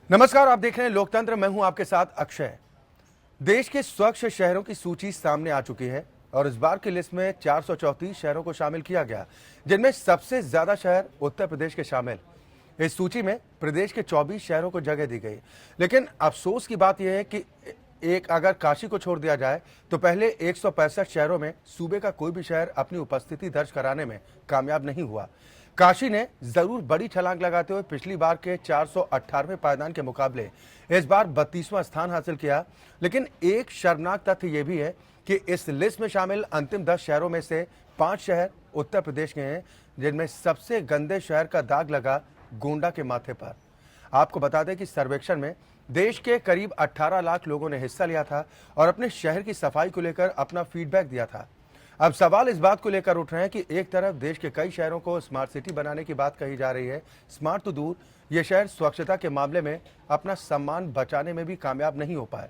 नमस्कार, आप देख रहे हैं लोकतंत्र। मैं हूं आपके साथ अक्षय। देश के स्वच्छ शहरों की सूची सामने आ चुकी है और इस बार की लिस्ट में 434 शहरों को शामिल किया गया, जिनमें सबसे ज्यादा शहर उत्तर प्रदेश के शामिल। इस सूची में प्रदेश के 24 शहरों को जगह दी गई, लेकिन अफसोस की बात यह है कि एक अगर काशी को छोड़ दिया जाए तो पहले 165 शहरों में सूबे का कोई भी शहर अपनी उपस्थिति दर्ज कराने में कामयाब नहीं हुआ। काशी ने जरूर बड़ी छलांग लगाते हुए पिछली बार के 418वें पायदान के मुकाबले इस बार 32वां स्थान हासिल किया, लेकिन एक शर्मनाक तथ्य यह भी है कि इस लिस्ट में शामिल अंतिम 10 शहरों में से 5 शहर उत्तर प्रदेश के हैं, जिनमें सबसे गंदे शहर का दाग लगा गोंडा के माथे पर। आपको बता दें कि सर्वेक्षण में देश के करीब 18 लाख लोगों ने हिस्सा लिया था और अपने शहर की सफाई को लेकर अपना फीडबैक दिया था। अब सवाल इस बात को लेकर उठ रहे हैं कि एक तरफ देश के कई शहरों को स्मार्ट सिटी बनाने की बात कही जा रही है, स्मार्ट तो दूर, ये शहर स्वच्छता के मामले में अपना सम्मान बचाने में भी कामयाब नहीं हो पाए।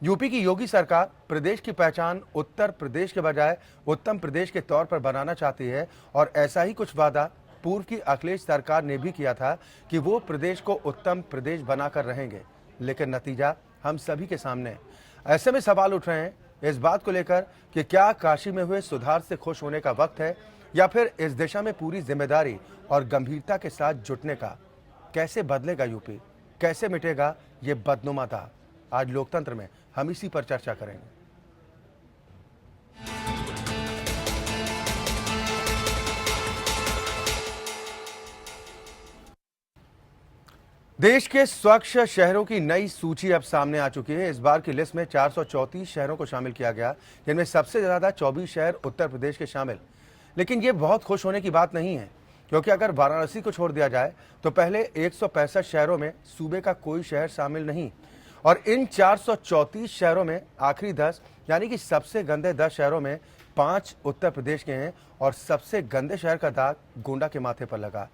यूपी की योगी सरकार प्रदेश की पहचान उत्तर प्रदेश के बजाय उत्तम प्रदेश के तौर पर बनाना चाहती है और ऐसा ही कुछ वादा पूर्व की अखिलेश सरकार ने भी किया था कि वो प्रदेश को उत्तम प्रदेश बनाकर रहेंगे, लेकिन नतीजा हम सभी के सामने है। ऐसे में सवाल उठ रहे हैं इस बात को लेकर कि क्या काशी में हुए सुधार से खुश होने का वक्त है या फिर इस दिशा में पूरी जिम्मेदारी और गंभीरता के साथ जुटने का। कैसे बदलेगा यूपी, कैसे मिटेगा ये बदनुमा दाग? आज लोकतंत्र में हम इसी पर चर्चा करेंगे। देश के स्वच्छ शहरों की नई सूची अब सामने आ चुकी है। इस बार की लिस्ट में 434 शहरों को शामिल किया गया, जिनमें सबसे ज्यादा 24 शहर उत्तर प्रदेश के शामिल। लेकिन ये बहुत खुश होने की बात नहीं है, क्योंकि अगर वाराणसी को छोड़ दिया जाए तो पहले 165 शहरों में सूबे का कोई शहर शामिल नहीं, और इन 434 शहरों में आखिरी 10 यानी कि सबसे गंदे 10 शहरों में 5 उत्तर प्रदेश के हैं और सबसे गंदे शहर का दाग गोंडा के माथे पर लगा।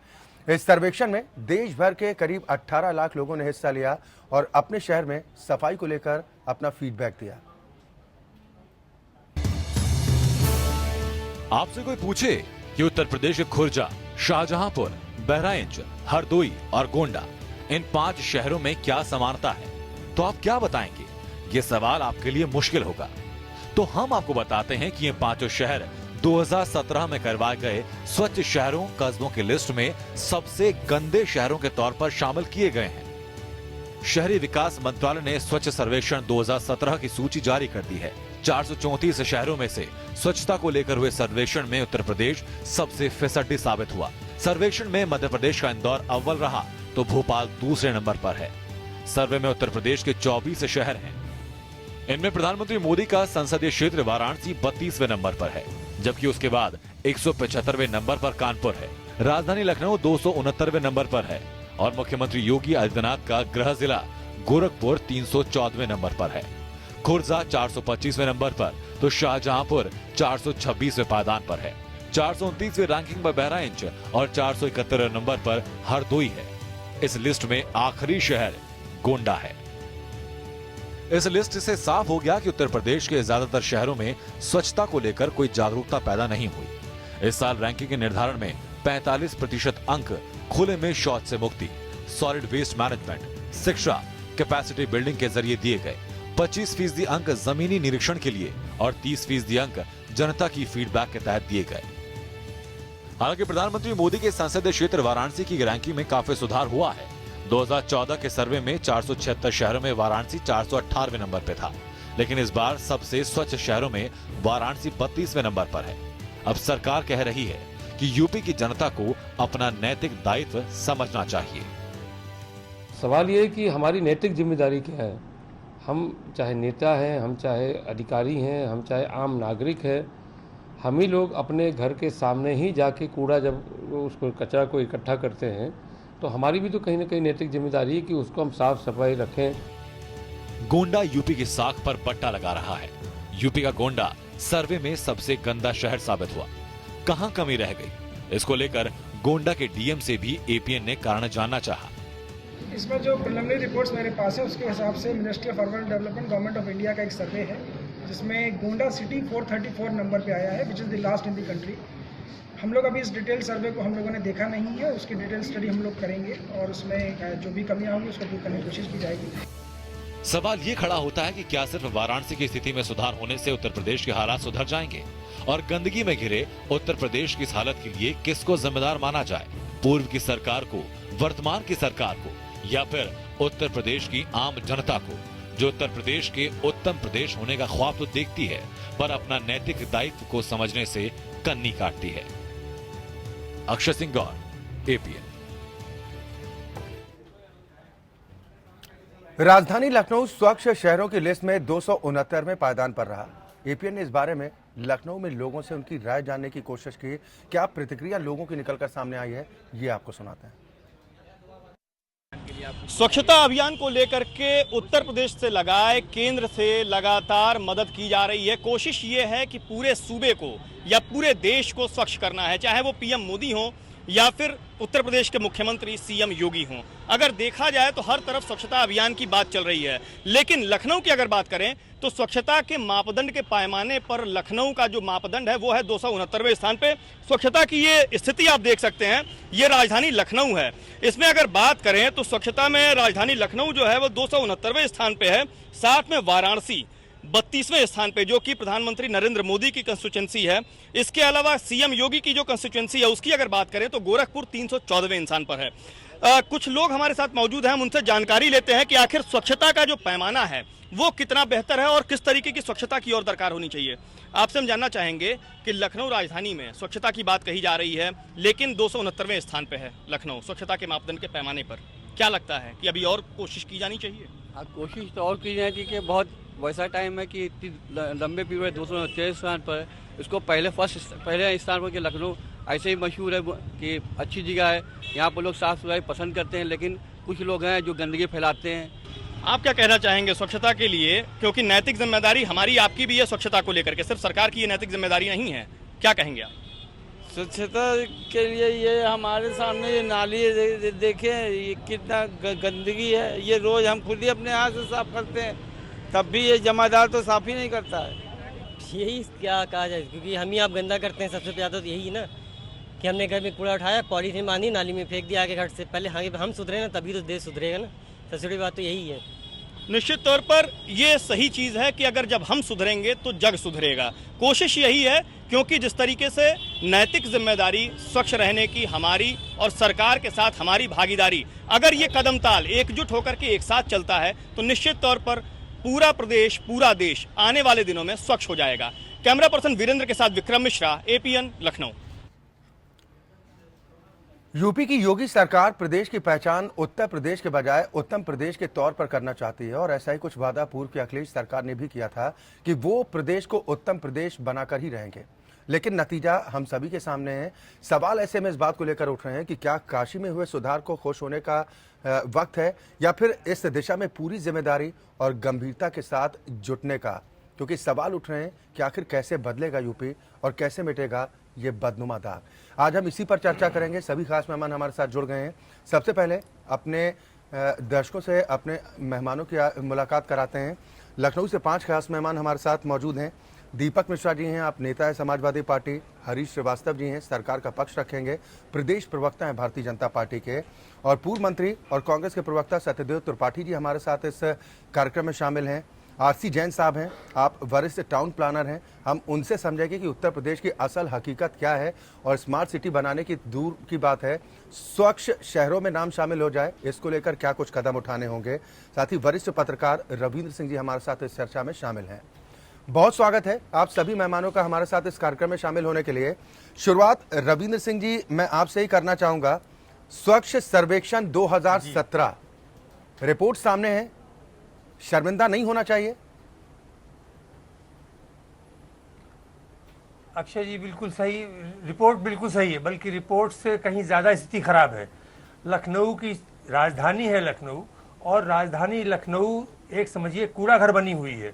इस सर्वेक्षण में देश भर के करीब 18 लाख लोगों ने हिस्सा लिया और अपने शहर में सफाई को लेकर अपना फीडबैक दिया। आपसे कोई पूछे कि उत्तर प्रदेश के खुर्जा, शाहजहांपुर, बहराइच, हरदोई और गोंडा, इन 5 शहरों में क्या समानता है, तो आप क्या बताएंगे? ये सवाल आपके लिए मुश्किल होगा। तो हम आपको बताते हैं कि ये 5 शहर 2017 में करवाए गए स्वच्छ शहरों कस्बों की लिस्ट में सबसे गंदे शहरों के तौर पर शामिल किए गए हैं। शहरी विकास मंत्रालय ने स्वच्छ सर्वेक्षण 2017 की सूची जारी कर दी है। 434 शहरों में से स्वच्छता को लेकर हुए सर्वेक्षण में उत्तर प्रदेश सबसे फिसड्डी साबित हुआ। सर्वेक्षण में मध्य प्रदेश का इंदौर अव्वल रहा तो भोपाल दूसरे नंबर पर है। सर्वे में उत्तर प्रदेश के 24 शहर हैं। इनमें प्रधानमंत्री मोदी का संसदीय क्षेत्र वाराणसी 32वें नंबर पर है, जबकि उसके बाद 175वें नंबर पर कानपुर है। राजधानी लखनऊ 269वें नंबर पर है और मुख्यमंत्री योगी आदित्यनाथ का गृह जिला गोरखपुर 314वें नंबर पर है। खुर्जा 425वें नंबर पर तो शाहजहांपुर 426वें पायदान पर है। 429वें रैंकिंग पर बहराइच और 471वें नंबर पर हरदोई है। इस लिस्ट में आखिरी शहर गोंडा है। इस लिस्ट से साफ हो गया कि उत्तर प्रदेश के ज्यादातर शहरों में स्वच्छता को लेकर कोई जागरूकता पैदा नहीं हुई। इस साल रैंकिंग के निर्धारण में 45% अंक खुले में शौच से मुक्ति, सॉलिड वेस्ट मैनेजमेंट, शिक्षा, कैपेसिटी बिल्डिंग के जरिए दिए गए। 25% अंक जमीनी निरीक्षण के लिए और 30% अंक जनता की फीडबैक के तहत दिए गए। हालांकि प्रधानमंत्री मोदी के संसदीय क्षेत्र वाराणसी की रैंकिंग में काफी सुधार हुआ है। 2014 के सर्वे में 476 शहरों में वाराणसी 418वें नंबर पे था, लेकिन इस बार सबसे स्वच्छ शहरों में वाराणसी 32वें नंबर पर है। अब सरकार कह रही है कि यूपी की जनता को अपना नैतिक दायित्व समझना चाहिए। सवाल ये है कि हमारी नैतिक जिम्मेदारी क्या है। हम चाहे नेता हैं, हम चाहे अधिकारी हैं, हम चाहे आम नागरिक हैं, हम ही लोग अपने घर के सामने ही जाके कूड़ा जब उसको कचरा को इकट्ठा करते हैं तो हमारी भी तो कहीं ना कहीं नैतिक जिम्मेदारी है कि उसको हम साफ सफाई रखें। गोंडा यूपी की साख पर पट्टा लगा रहा है। यूपी का गोंडा सर्वे में सबसे गंदा शहर साबित हुआ। कहां कमी रह गई, इसको लेकर गोंडा के डीएम से भी एपीएन ने कारण जानना चाहा। इसमें जो प्रिलिमिनरी रिपोर्ट्स मेरे पास है उसके हिसाब से ministry of urban development government of India का एक सर्वे है, जिसमें गोंडा सिटी 434 नंबर पे आया है, which is the last in the country. हम लोग अभी इस डिटेल सर्वे को हम लोगों ने देखा नहीं है, उसकी डिटेल स्टडी हम लोग करेंगे और उसमें जो भी कमियां होंगी उसको दूर करने की कोशिश की जाएगी। सवाल ये खड़ा होता है कि क्या सिर्फ वाराणसी की स्थिति में सुधार होने से उत्तर प्रदेश के हालात सुधर जाएंगे? और गंदगी में घिरे उत्तर प्रदेश की इस हालत के लिए किसको जिम्मेदार माना जाए? पूर्व की सरकार को, वर्तमान की सरकार को, या फिर उत्तर प्रदेश की आम जनता को, जो उत्तर प्रदेश के उत्तम प्रदेश होने का ख्वाब तो देखती है, पर अपना नैतिक दायित्व को समझने से कन्नी काटती है। अक्षय सिंह गौर, एपीएन। राजधानी लखनऊ स्वच्छ शहरों की लिस्ट में 269वें पायदान पर रहा। एपीएन ने इस बारे में लखनऊ में लोगों से उनकी राय जानने की कोशिश की। क्या प्रतिक्रिया लोगों की निकलकर सामने आई है, ये आपको सुनाते हैं। स्वच्छता अभियान को लेकर के उत्तर प्रदेश से लगाए केंद्र से लगातार मदद की जा रही है। कोशिश ये है कि पूरे सूबे को या पूरे देश को स्वच्छ करना है, चाहे वो पीएम मोदी हो या फिर उत्तर प्रदेश के मुख्यमंत्री सीएम योगी हों। अगर देखा जाए तो हर तरफ स्वच्छता अभियान की बात चल रही है, लेकिन लखनऊ की अगर बात करें तो स्वच्छता के मापदंड के पैमाने पर लखनऊ का जो मापदंड है वो है 269वें स्थान पे। स्वच्छता की ये स्थिति आप देख सकते हैं, ये राजधानी लखनऊ है। इसमें अगर बात करें तो स्वच्छता में राजधानी लखनऊ जो है वो 269वें स्थान पे है। साथ में वाराणसी 32वें स्थान पे, जो कि प्रधानमंत्री नरेंद्र मोदी की कंस्टिट्यूएंसी है। इसके अलावा सीएम योगी की जो कंस्टिट्यूएंसी है उसकी अगर बात करें तो गोरखपुर 314वें स्थान पर है। कुछ लोग हमारे साथ मौजूद हैं, हम उनसे जानकारी लेते हैं कि आखिर स्वच्छता का जो पैमाना है वो कितना बेहतर है और किस तरीके की स्वच्छता की ओर दरकार होनी चाहिए। आपसे हम जानना चाहेंगे कि लखनऊ राजधानी में स्वच्छता की बात कही जा रही है, लेकिन 269वें स्थान पे है लखनऊ स्वच्छता के मापदंड के पैमाने पर। क्या लगता है कि अभी और कोशिश की जानी चाहिए? हाँ, कोशिश तो और की जानी चाहिए कि बहुत वैसा टाइम है कि इतनी लंबे पीरियड 269 स्थान पर इसको पहले स्थान पर कि लखनऊ ऐसे ही मशहूर है कि अच्छी जगह है, यहाँ पर लोग साफ सफाई पसंद करते हैं, लेकिन कुछ लोग हैं जो गंदगी फैलाते हैं। आप क्या कहना चाहेंगे स्वच्छता के लिए, क्योंकि नैतिक जिम्मेदारी हमारी आपकी भी है स्वच्छता को लेकर के, सिर्फ सरकार की ये नैतिक जिम्मेदारी नहीं है, क्या कहेंगे आप? स्वच्छता के लिए ये हमारे सामने ये नाली देखें, ये कितना गंदगी है, ये रोज हम खुद ही अपने हाथ से साफ करते हैं, तब भी ये जमादार तो साफ ही नहीं करता है। यही क्या कहा जाए, क्योंकि हम ही आप गंदा करते हैं। सबसे ज़्यादा तो यही ना कि हमने घर में कूड़ा उठाया, पॉलीथीन बांधी, नाली में फेंक दिया आगे घर से। पहले हम सुधरे ना, तभी तो देश सुधरेगा ना। सबसे बड़ी बात तो यही है। निश्चित तौर पर ये सही चीज है कि अगर जब हम सुधरेंगे तो जग सुधरेगा। कोशिश यही है, क्योंकि जिस तरीके से नैतिक जिम्मेदारी स्वच्छ रहने की हमारी और सरकार के साथ हमारी भागीदारी, अगर ये कदम ताल एकजुट होकर के एक साथ चलता है तो निश्चित तौर पर पूरा प्रदेश, पूरा देश आने वाले दिनों में स्वच्छ हो जाएगा। कैमरा पर्सन वीरेंद्र के साथ विक्रम मिश्रा, एपीएन लखनऊ। यूपी की योगी सरकार प्रदेश की पहचान उत्तर प्रदेश के बजाय उत्तम प्रदेश के तौर पर करना चाहती है, और ऐसा ही कुछ वादा पूर्व की अखिलेश सरकार ने भी किया था कि वो प्रदेश को उत्तम प्रदेश बनाकर ही रहेंगे। लेकिन नतीजा हम सभी के सामने है। सवाल ऐसे में इस बात को लेकर उठ रहे हैं कि क्या काशी में हुए सुधार को खुश होने का वक्त है, या फिर इस दिशा में पूरी जिम्मेदारी और गंभीरता के साथ जुटने का। क्योंकि सवाल उठ रहे हैं कि आखिर कैसे बदलेगा यूपी और कैसे मिटेगा ये बदनुमा दाग। आज हम इसी पर चर्चा करेंगे। सभी खास मेहमान हमारे साथ जुड़ गए हैं। सबसे पहले अपने दर्शकों से अपने मेहमानों की मुलाकात कराते हैं। लखनऊ से 5 खास मेहमान हमारे साथ मौजूद हैं। दीपक मिश्रा जी हैं, आप नेता है समाजवादी पार्टी। हरीश श्रीवास्तव जी हैं, सरकार का पक्ष रखेंगे, प्रदेश प्रवक्ता हैं भारतीय जनता पार्टी के। और पूर्व मंत्री और कांग्रेस के प्रवक्ता सत्यदेव त्रिपाठी जी हमारे साथ इस कार्यक्रम में शामिल हैं। आरसी जैन साहब हैं, आप वरिष्ठ टाउन प्लानर हैं। हम उनसे समझेंगे कि उत्तर प्रदेश की असल हकीकत क्या है, और स्मार्ट सिटी बनाने की दूर की बात है, स्वच्छ शहरों में नाम शामिल हो जाए, इसको लेकर क्या कुछ कदम उठाने होंगे। साथ ही वरिष्ठ पत्रकार रविंद्र सिंह जी हमारे साथ इस चर्चा में शामिल हैं। बहुत स्वागत है आप सभी मेहमानों का हमारे साथ इस कार्यक्रम में शामिल होने के लिए। शुरुआत रविंद्र सिंह जी मैं आपसे ही करना चाहूंगा। स्वच्छ सर्वेक्षण 2017 रिपोर्ट सामने है, शर्मिंदा नहीं होना चाहिए? अक्षय जी बिल्कुल सही, रिपोर्ट बिल्कुल सही है, बल्कि रिपोर्ट से कहीं ज़्यादा स्थिति खराब है। लखनऊ की राजधानी है लखनऊ, और राजधानी लखनऊ एक समझिए कूड़ा घर बनी हुई है,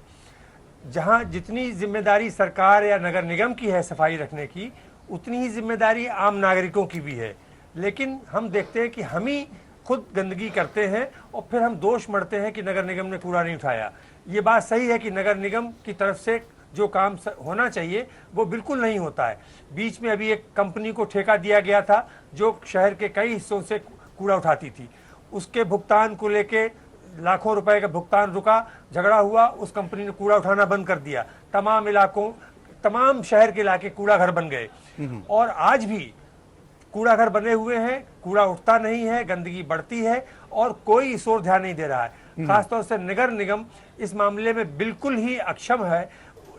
जहां जितनी जिम्मेदारी सरकार या नगर निगम की है सफाई रखने की, उतनी ही जिम्मेदारी आम नागरिकों की भी है। लेकिन हम देखते हैं कि हम ही खुद गंदगी करते हैं और फिर हम दोष मढ़ते हैं कि नगर निगम ने कूड़ा नहीं उठाया। ये बात सही है कि नगर निगम की तरफ से जो काम होना चाहिए वो बिल्कुल नहीं होता है। बीच में अभी एक कंपनी को ठेका दिया गया था जो शहर के कई हिस्सों से कूड़ा उठाती थी, उसके भुगतान को लेके लाखों रुपए का भुगतान रुका, झगड़ा हुआ, उस कंपनी ने कूड़ा उठाना बंद कर दिया। तमाम शहर के इलाके कूड़ा घर बन गए और आज भी कूड़ा घर बने हुए हैं, कूड़ा उठता नहीं है, गंदगी बढ़ती है और कोई इस ओर ध्यान नहीं दे रहा है। खासतौर से नगर निगम इस मामले में बिल्कुल ही अक्षम है,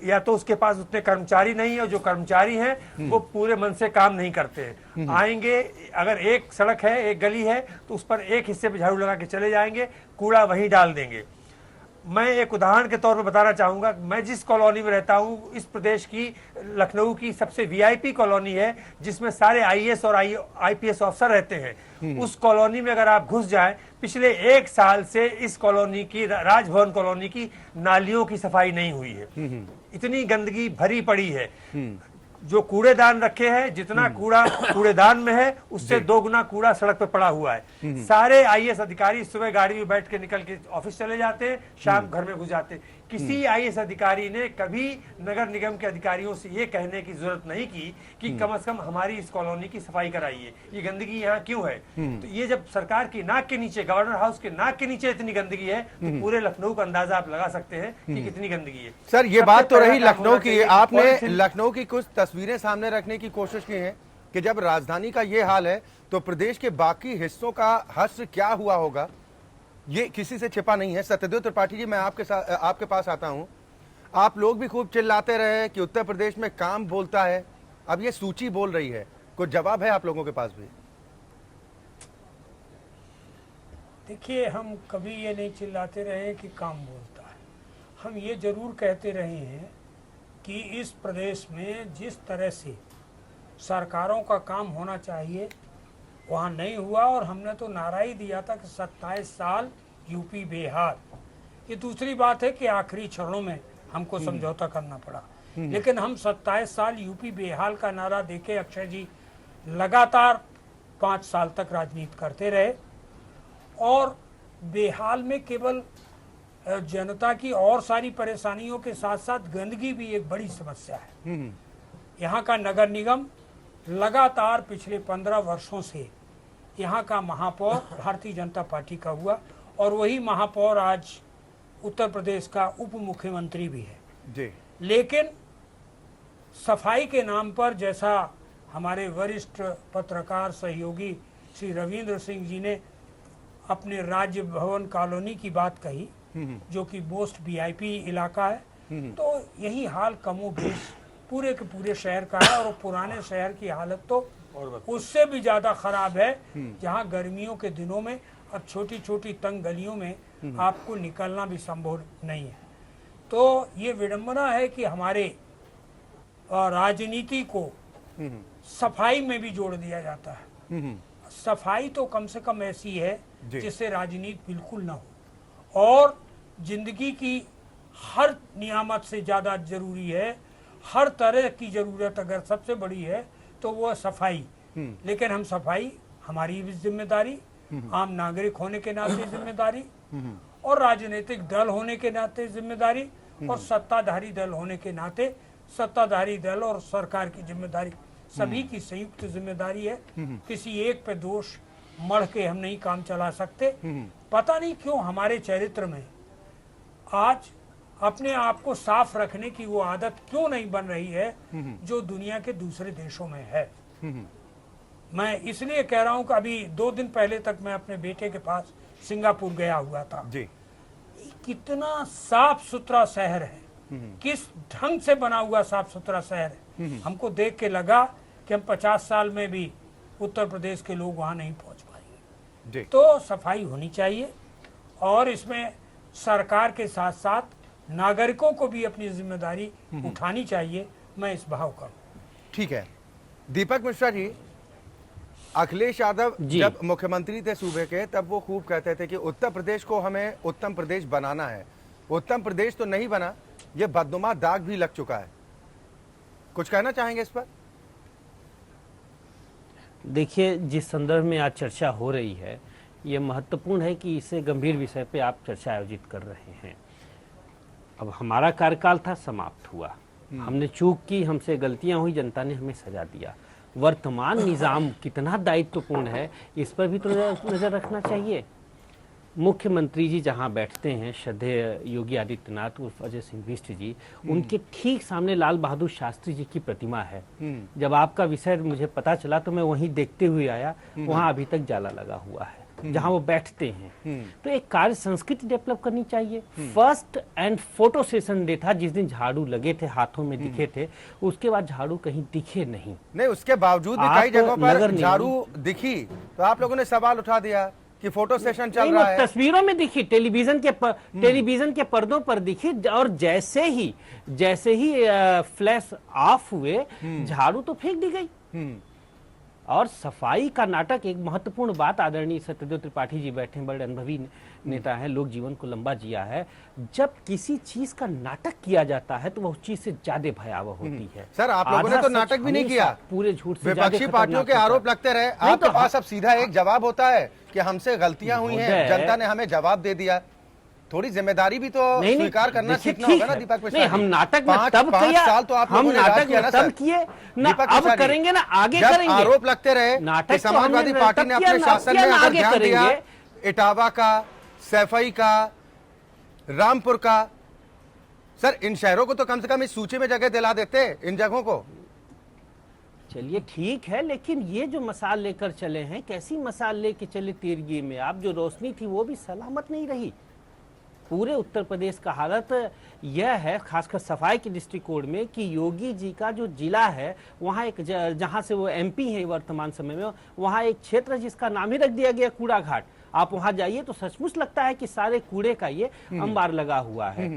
या तो उसके पास उतने कर्मचारी नहीं है और जो कर्मचारी हैं वो पूरे मन से काम नहीं करते हैं। आएंगे, अगर एक सड़क है, एक गली है तो उस पर एक हिस्से पे झाड़ू लगा के चले जाएंगे, कूड़ा वहीं डाल देंगे। मैं एक उदाहरण के तौर पर बताना चाहूंगा, मैं जिस कॉलोनी में रहता हूं, इस प्रदेश की लखनऊ की सबसे वीआईपी कॉलोनी है जिसमें सारे आईएएस और आईपीएस अफसर रहते हैं। उस कॉलोनी में अगर आप घुस जाएं, पिछले 1 साल से इस कॉलोनी की, राजभवन कॉलोनी की नालियों की सफाई नहीं हुई है। इतनी गंदगी भरी पड़ी है। जो कूड़ेदान रखे हैं, जितना कूड़ा कूड़ेदान में है उससे 2 गुना कूड़ा सड़क पे पड़ा हुआ है। सारे आईएएस अधिकारी सुबह गाड़ी में बैठ के निकल के ऑफिस चले जाते हैं, शाम घर में घुस जाते हैं। किसी आईएएस अधिकारी ने कभी नगर निगम के अधिकारियों से ये कहने की जरूरत नहीं की कि कम से कम हमारी इस कॉलोनी की सफाई कराइए, ये गंदगी यहाँ क्यों है। तो ये जब सरकार की नाक के नीचे, गवर्नर हाउस के नाक के नीचे इतनी गंदगी है तो पूरे लखनऊ का अंदाजा आप लगा सकते हैं कि कितनी गंदगी है। सर, ये बात तो रही लखनऊ की। आपने लखनऊ की कुछ तस्वीरें सामने रखने की कोशिश की है कि जब राजधानी का ये हाल है तो प्रदेश के बाकी हिस्सों का हश्र क्या हुआ होगा, ये किसी से छिपा नहीं है। सत्यदेव त्रिपाठी जी, मैं आपके पास आता हूं। आप लोग भी खूब चिल्लाते रहे कि उत्तर प्रदेश में काम बोलता है, अब ये सूची बोल रही है, कुछ जवाब है आप लोगों के पास भी? देखिए, हम कभी ये नहीं चिल्लाते रहे कि काम बोलता है। हम ये जरूर कहते रहे हैं कि इस प्रदेश में जिस तरह से सरकारों का काम होना चाहिए वहाँ नहीं हुआ, और हमने तो नारा ही दिया था कि 27 साल यूपी बेहाल। ये दूसरी बात है कि आखिरी क्षणों में हमको समझौता करना पड़ा, लेकिन हम 27 साल यूपी बेहाल का नारा देके अक्षय जी लगातार 5 साल तक राजनीति करते रहे। और बेहाल में केवल जनता की और सारी परेशानियों के साथ साथ गंदगी भी एक बड़ी समस्या है। यहाँ का नगर निगम लगातार पिछले 15 वर्षों से यहाँ का महापौर भारतीय जनता पार्टी का हुआ, और वही महापौर आज उत्तर प्रदेश का उप मुख्यमंत्री भी है जी। लेकिन सफाई के नाम पर, जैसा हमारे वरिष्ठ पत्रकार सहयोगी श्री रविंद्र सिंह जी ने अपने राज्य भवन कॉलोनी की बात कही, जो कि मोस्ट वीआईपी इलाका है, तो यही हाल कमोबेश पूरे के पूरे शहर का है। और पुराने शहर की हालत तो उससे भी ज्यादा खराब है, जहां गर्मियों के दिनों में अब छोटी छोटी तंग गलियों में आपको निकलना भी संभव नहीं है। तो ये विडंबना है कि हमारे राजनीति को सफाई में भी जोड़ दिया जाता है। सफाई तो कम से कम ऐसी है जिससे राजनीति बिल्कुल ना हो, और जिंदगी की हर नियामत से ज्यादा जरूरी है, हर तरह की जरूरत अगर सबसे बड़ी है तो वो सफाई। लेकिन हम सफाई, हमारी भी जिम्मेदारी, आम नागरिक होने के नाते जिम्मेदारी, और राजनीतिक दल होने के नाते जिम्मेदारी, और सत्ताधारी दल होने के नाते सत्ताधारी दल और सरकार की जिम्मेदारी, सभी की संयुक्त जिम्मेदारी है। किसी एक पे दोष मढ़ के हम नहीं काम चला सकते। पता नहीं क्यों हमारे चरित्र में आज अपने आप को साफ रखने की वो आदत क्यों नहीं बन रही है जो दुनिया के दूसरे देशों में है। मैं इसलिए कह रहा हूं कि अभी 2 दिन पहले तक मैं अपने बेटे के पास सिंगापुर गया हुआ था जी। कितना साफ सुथरा शहर है, किस ढंग से बना हुआ साफ सुथरा शहर है। हमको देख के लगा कि हम 50 साल में भी उत्तर प्रदेश के लोग वहां नहीं पहुंच पाएंगे। तो सफाई होनी चाहिए, और इसमें सरकार के साथ साथ नागरिकों को भी अपनी जिम्मेदारी उठानी चाहिए। मैं इस भाव का हूं। ठीक है। दीपक मिश्रा जी, अखिलेश यादव जब मुख्यमंत्री थे सूबे के, तब वो खूब कहते थे कि उत्तर प्रदेश को हमें उत्तम प्रदेश बनाना है। उत्तम प्रदेश तो नहीं बना, ये बदनुमा दाग भी लग चुका है। कुछ कहना चाहेंगे इस पर? देखिए, जिस संदर्भ में आज चर्चा हो रही है, ये महत्वपूर्ण है कि इसे गंभीर विषय पे आप चर्चा आयोजित कर रहे हैं। अब हमारा कार्यकाल था, समाप्त हुआ, हमने चूक की, हमसे गलतियां हुई, जनता ने हमें सजा दिया। वर्तमान निज़ाम कितना दायित्वपूर्ण है, इस पर भी तो नज़र रखना चाहिए। मुख्यमंत्री जी जहां बैठते हैं, श्रद्धेय योगी आदित्यनाथ उर्फ अजय सिंह बिष्ट जी, उनके ठीक सामने लाल बहादुर शास्त्री जी की प्रतिमा है। जब आपका विषय मुझे पता चला तो मैं वहीं देखते हुए आया, वहां अभी तक जाला लगा हुआ है जहां वो बैठते हैं। तो एक कार्य संस्कृति डेवलप करनी चाहिए। First and photo session day था जिस दिन झाड़ू लगे थे, हाथों में दिखे थे, उसके बाद झाड़ू कहीं दिखे नहीं। उसके बावजूद भी कई जगहों पर झाड़ू दिखी तो आप लोगों ने सवाल उठा दिया कि फोटो सेशन चल रहा है। तस्वीरों में दिखी, टेलीविजन के पर्दों पर दिखी, और जैसे ही फ्लैश ऑफ हुए, झाड़ू तो फेंक दी गई। और सफाई का नाटक, एक महत्वपूर्ण बात, आदरणीय सत्यदेव त्रिपाठी जी बैठे हैं, बड़े अनुभवी नेता हैं, लोग जीवन को लंबा जिया है। जब किसी चीज का नाटक किया जाता है तो वह चीज से ज्यादा भयावह होती है। सर, आप लोगों ने तो नाटक भी नहीं किया, पूरे झूठ से विपक्षी पार्टियों के आरोप लगते रहे। आपके पास अब सीधा एक जवाब होता है कि हमसे गलतियां हुई हैं, जनता ने हमें जवाब दे दिया। थोड़ी जिम्मेदारी भी तो स्वीकार करना सीखना होगा ना दीपक मिश्रा। हम नाटक में तब किया, साल तो आप हम नाटक में तब किए ना, अब करेंगे ना, आगे करेंगे। आरोप लगते रहे कि समाजवादी पार्टी ने अपने शासन में अगर ध्यान दिया, इटावा का, सैफई का, रामपुर का, सर इन शहरों को तो कम से कम इस सूची में जगह दिला देते, इन जगहों को। चलिए ठीक है, लेकिन ये जो मसाल लेकर चले हैं, कैसी मसाल लेके चले तीरगी में? आप जो रोशनी थी वो भी सलामत नहीं रही। पूरे उत्तर प्रदेश का हालत यह है, खासकर सफाई के दृष्टिकोण में, कि योगी जी का जो जिला है, वहाँ एक जहाँ से वो एमपी है वर्तमान समय में, वहाँ एक क्षेत्र जिसका नाम ही रख दिया गया कूड़ा घाट। आप वहाँ जाइए तो सचमुच लगता है कि सारे कूड़े का ये अंबार लगा हुआ है।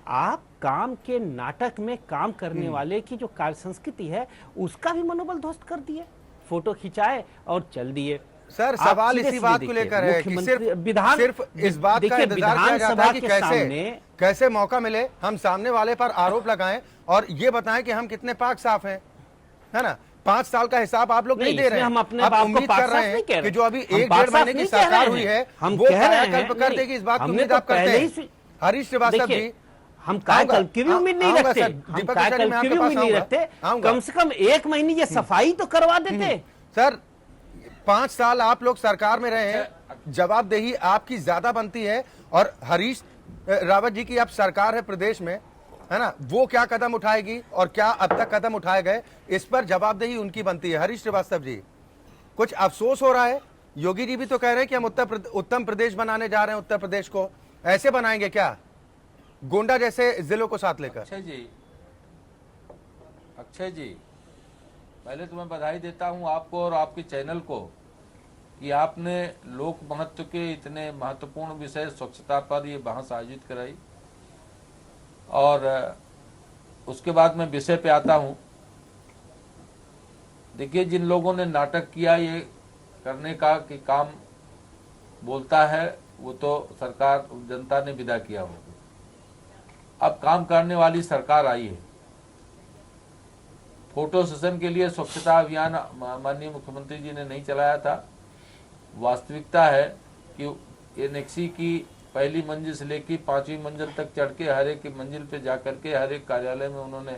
आप काम के नाटक में काम करने वाले की जो कार्य संस्कृति है, उसका भी मनोबल ध्वस्त कर दिए। फोटो खिंचाए और चल दिए। सर, सवाल इसी बात को लेकर है कि सिर्फ इस बात का इंतजार किया जाता है कि कैसे मौका मिले हम सामने वाले पर आरोप लगाएं और ये बताएं कि हम कितने पाक साफ हैं, है ना। 5 साल का हिसाब आप लोग नहीं दे रहे हैं। हम अपने आप उम्मीद कर रहे हैं कि जो अभी 1-1.5 महीने की सरकार हुई है वो कायाकल्प कर देगी, इस बात की उम्मीद आप करते हैं। हरीश श्रीवास्तव जी, हम कायाकल्प की भी उम्मीद नहीं रखते, हम कायाकल्प की भी उम्मीद नहीं रखते। कम से कम 1 महीने ये सफाई तो करवा देते। सर, 5 साल आप लोग सरकार में रहे हैं, जवाबदेही आपकी ज्यादा बनती है, और हरीश रावत जी की अब सरकार है प्रदेश में, है ना, वो क्या कदम उठाएगी और क्या अब तक कदम उठाए गए, इस पर जवाबदेही उनकी बनती है। हरीश श्रीवास्तव जी, कुछ अफसोस हो रहा है? योगी जी भी तो कह रहे हैं कि हम उत्तम प्रदेश बनाने जा रहे हैं, उत्तर प्रदेश को ऐसे बनाएंगे क्या, गोंडा जैसे जिलों को साथ लेकर? अक्षय जी, पहले तो मैं बधाई देता हूं आपको और आपके चैनल को कि आपने लोक महत्व के इतने महत्वपूर्ण विषय स्वच्छता पर ये बहस आयोजित कराई। और उसके बाद मैं विषय पे आता हूं। देखिए, जिन लोगों ने नाटक किया ये करने का कि काम बोलता है, वो तो सरकार, जनता ने विदा किया होगा। अब काम करने वाली सरकार आई है। फोटो सेशन के लिए स्वच्छता अभियान माननीय मुख्यमंत्री जी ने नहीं चलाया था। वास्तविकता है कि एनेक्सी की पहली मंजिल से लेकर 5वीं मंजिल तक चढ़ के हर एक मंजिल पे जाकर के हर एक कार्यालय में उन्होंने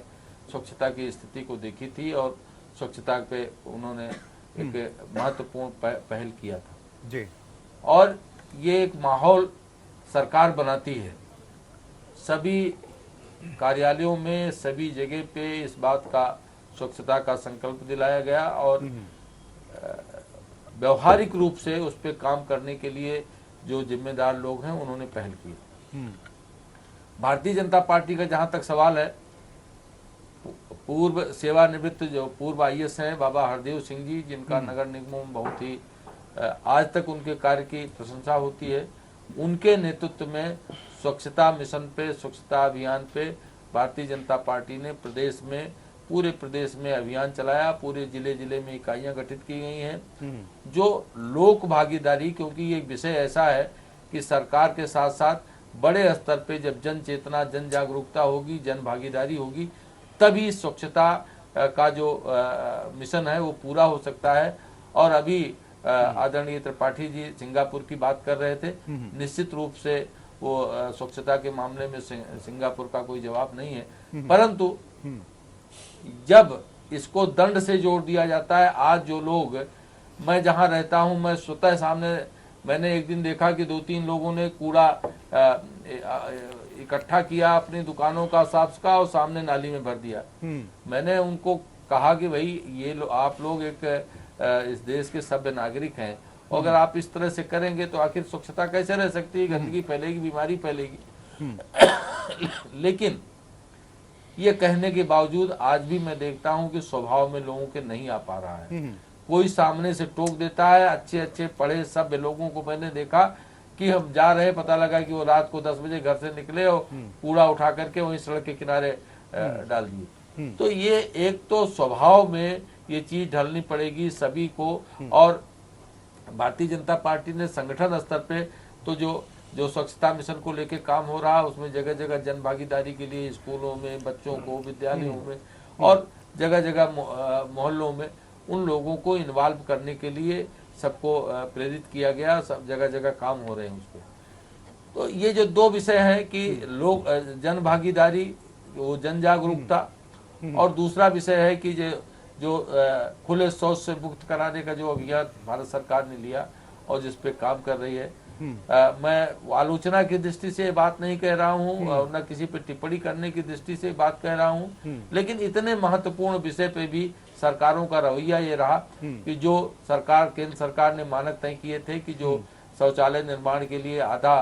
स्वच्छता की स्थिति को देखी थी और स्वच्छता पे उन्होंने एक महत्वपूर्ण पहल किया था जी। और ये एक माहौल सरकार बनाती है। सभी कार्यालयों में, सभी जगह पे इस बात का, स्वच्छता का संकल्प दिलाया गया और व्यवहारिक रूप से उस पर काम करने के लिए जो जिम्मेदार लोग हैं उन्होंने पहल की। भारतीय जनता पार्टी का जहां तक सवाल है, पूर्व सेवानिवृत्त जो पूर्व IAS हैं बाबा हरदेव सिंह जी, जिनका नगर निगमों में बहुत ही आज तक उनके कार्य की प्रशंसा होती है, उनके नेतृत्व में स्वच्छता मिशन पे, स्वच्छता अभियान पे भारतीय जनता पार्टी ने प्रदेश में, पूरे प्रदेश में अभियान चलाया। पूरे जिले जिले में इकाइयां गठित की गई हैं जो लोक भागीदारी, क्योंकि ये विषय ऐसा है कि सरकार के साथ साथ बड़े स्तर पे जब जन चेतना, जन जागरूकता होगी, जन भागीदारी होगी, तभी स्वच्छता का जो मिशन है वो पूरा हो सकता है। और अभी आदरणीय त्रिपाठी जी सिंगापुर की बात कर रहे थे। निश्चित रूप से वो स्वच्छता के मामले में सिंगापुर का कोई जवाब नहीं है, परंतु जब इसको दंड से जोड़ दिया जाता है, आज जो लोग, मैं जहां रहता हूं, मैं स्वतः सामने मैंने एक दिन देखा कि 2-3 लोगों ने कूड़ा इकट्ठा किया, अपनी दुकानों का साफ का और सामने नाली में भर दिया। मैंने उनको कहा कि भाई ये आप लोग एक इस देश के सभ्य नागरिक हैं, और अगर आप इस तरह से करेंगे तो आखिर स्वच्छता कैसे रह सकती है? गंदगी फैलेगी, बीमारी फैलेगी। लेकिन ये कहने के बावजूद आज भी मैं देखता हूं कि स्वभाव में लोगों के नहीं आ पा रहा है। कोई सामने से टोक देता है। अच्छे अच्छे पढ़े सभ्य लोगों को मैंने देखा कि हम जा रहे, पता लगा कि वो रात को 10 बजे घर से निकले और कूड़ा उठा करके वहीं सड़क के किनारे डाल दिए। तो ये एक तो स्वभाव में ये चीज ढलनी पड़ेगी सभी को। और भारतीय जनता पार्टी ने संगठन स्तर पे तो जो स्वच्छता मिशन को लेके काम हो रहा है, उसमें जगह जगह जन भागीदारी के लिए स्कूलों में, बच्चों को, विद्यालयों में और जगह जगह मोहल्लों में उन लोगों को इन्वॉल्व करने के लिए सबको प्रेरित किया गया। सब जगह जगह काम हो रहे हैं उसको। तो ये जो 2 विषय हैं कि लोग जन भागीदारी, वो जन जागरूकता, और दूसरा विषय है कि जो खुले शौच से मुक्त कराने का जो अभियान भारत सरकार ने लिया और जिस पे काम कर रही है। मैं आलोचना की दृष्टि से बात नहीं कह रहा हूँ और न किसी पे टिप्पणी करने की दृष्टि से बात कह रहा हूँ, लेकिन इतने महत्वपूर्ण विषय पे भी सरकारों का रवैया ये रहा कि जो केंद्र सरकार ने मानक तय किए थे कि जो शौचालय निर्माण के लिए आधा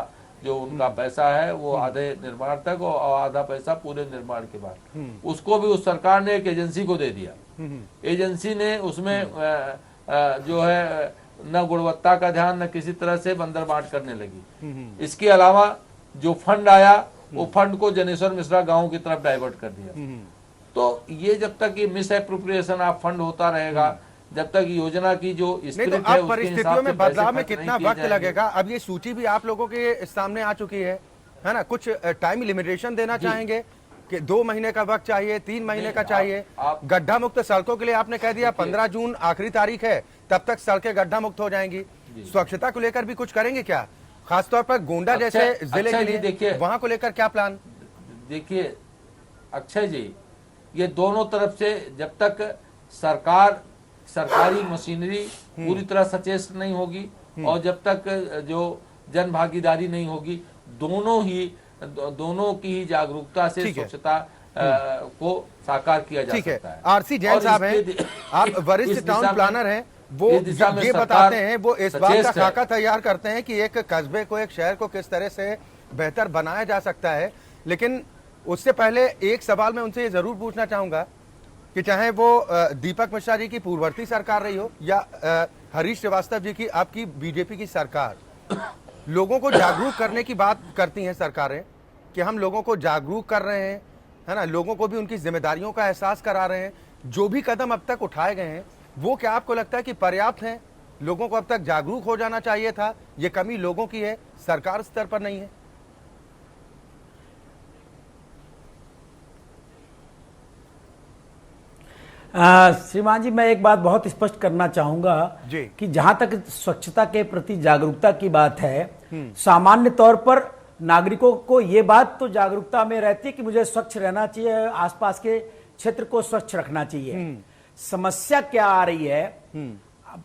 जो उनका पैसा है वो आधे निर्माण तक और आधा पैसा पूरे निर्माण के बाद, उसको भी उस सरकार ने एक एजेंसी को दे दिया। एजेंसी ने उसमें जो है न गुणवत्ता का ध्यान, न किसी तरह से बंदरबाट करने लगी। इसके अलावा जो फंड आया वो फंड को जनेश्वर मिश्रा गांव की तरफ डाइवर्ट कर दिया। तो ये जब तक ये मिस एप्रोप्रिएशन ऑफ फंड होता रहेगा, जब तक योजना की जो स्पिरिट है अब परिस्थितियों में बदलाव में कितना वक्त लगेगा? अब ये सूची भी आप लोगों के सामने आ चुकी है ना? कुछ टाइम लिमिटेशन देना चाहेंगे कि 2 महीने का वक्त चाहिए, 3 महीने का चाहिए? गड्ढा मुक्त सड़कों के लिए आपने कह दिया 15 जून आखिरी तारीख है, तब तक सड़कें गड्ढा मुक्त हो जाएंगी। स्वच्छता को लेकर भी कुछ करेंगे क्या, खासतौर पर गोंडा जैसे जिले के लिए? देखिए वहां को लेकर क्या प्लान? देखिए अक्षय जी, ये दोनों तरफ से जब तक सरकारी मशीनरी पूरी तरह सचेत नहीं होगी और जब तक जो जन भागीदारी नहीं होगी, दोनों की ही जागरूकता से स्वच्छता को साकार किया जा सकता है। आरसी जैन साहब हैं, आप वरिष्ठ टाउन प्लानर हैं, वो ये बताते हैं, वो इस बात का खाका तैयार करते हैं कि एक कस्बे को, एक शहर को किस तरह से बेहतर बनाया जा सकता है। लेकिन उससे पहले एक सवाल मैं उनसे ये जरूर पूछना चाहूंगा कि चाहे वो दीपक मिश्रा जी की पूर्ववर्ती सरकार रही हो या हरीश श्रीवास्तव जी की आपकी बीजेपी की सरकार, लोगों को जागरूक करने की बात करती हैं सरकारें कि हम लोगों को जागरूक कर रहे हैं, है ना, लोगों को भी उनकी जिम्मेदारियों का एहसास करा रहे हैं। जो भी कदम अब तक उठाए गए हैं वो क्या आपको लगता है कि पर्याप्त हैं? लोगों को अब तक जागरूक हो जाना चाहिए था, ये कमी लोगों की है, सरकार स्तर पर नहीं है? श्रीमान जी, मैं एक बात बहुत स्पष्ट करना चाहूंगा कि जहां तक स्वच्छता के प्रति जागरूकता की बात है, सामान्य तौर पर नागरिकों को ये बात तो जागरूकता में रहती है कि मुझे स्वच्छ रहना चाहिए, आसपास के क्षेत्र को स्वच्छ रखना चाहिए। समस्या क्या आ रही है,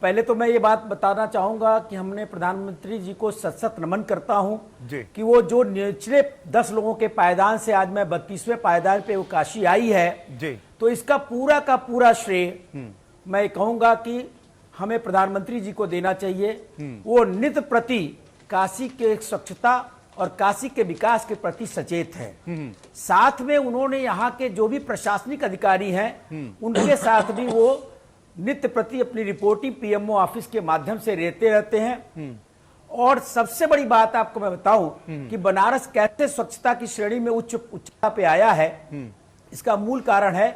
पहले तो मैं ये बात बताना चाहूंगा कि हमने प्रधानमंत्री जी को सत नमन करता हूं कि वो जो निचले 10 लोगों के पायदान से आज मैं 32वें पायदान पे वो काशी आई है, तो इसका पूरा का पूरा श्रेय मैं कहूंगा कि हमें प्रधानमंत्री जी को देना चाहिए। वो नित्य प्रति काशी के स्वच्छता और काशी के विकास के प्रति सचेत है। साथ में उन्होंने यहाँ के जो भी प्रशासनिक अधिकारी हैं उनके साथ भी वो नित्य प्रति अपनी रिपोर्टिंग पीएमओ ऑफिस के माध्यम से रहते रहते हैं। और सबसे बड़ी बात आपको मैं बताऊं कि बनारस कैसे स्वच्छता की श्रेणी में उच्चता पे आया है, इसका मूल कारण है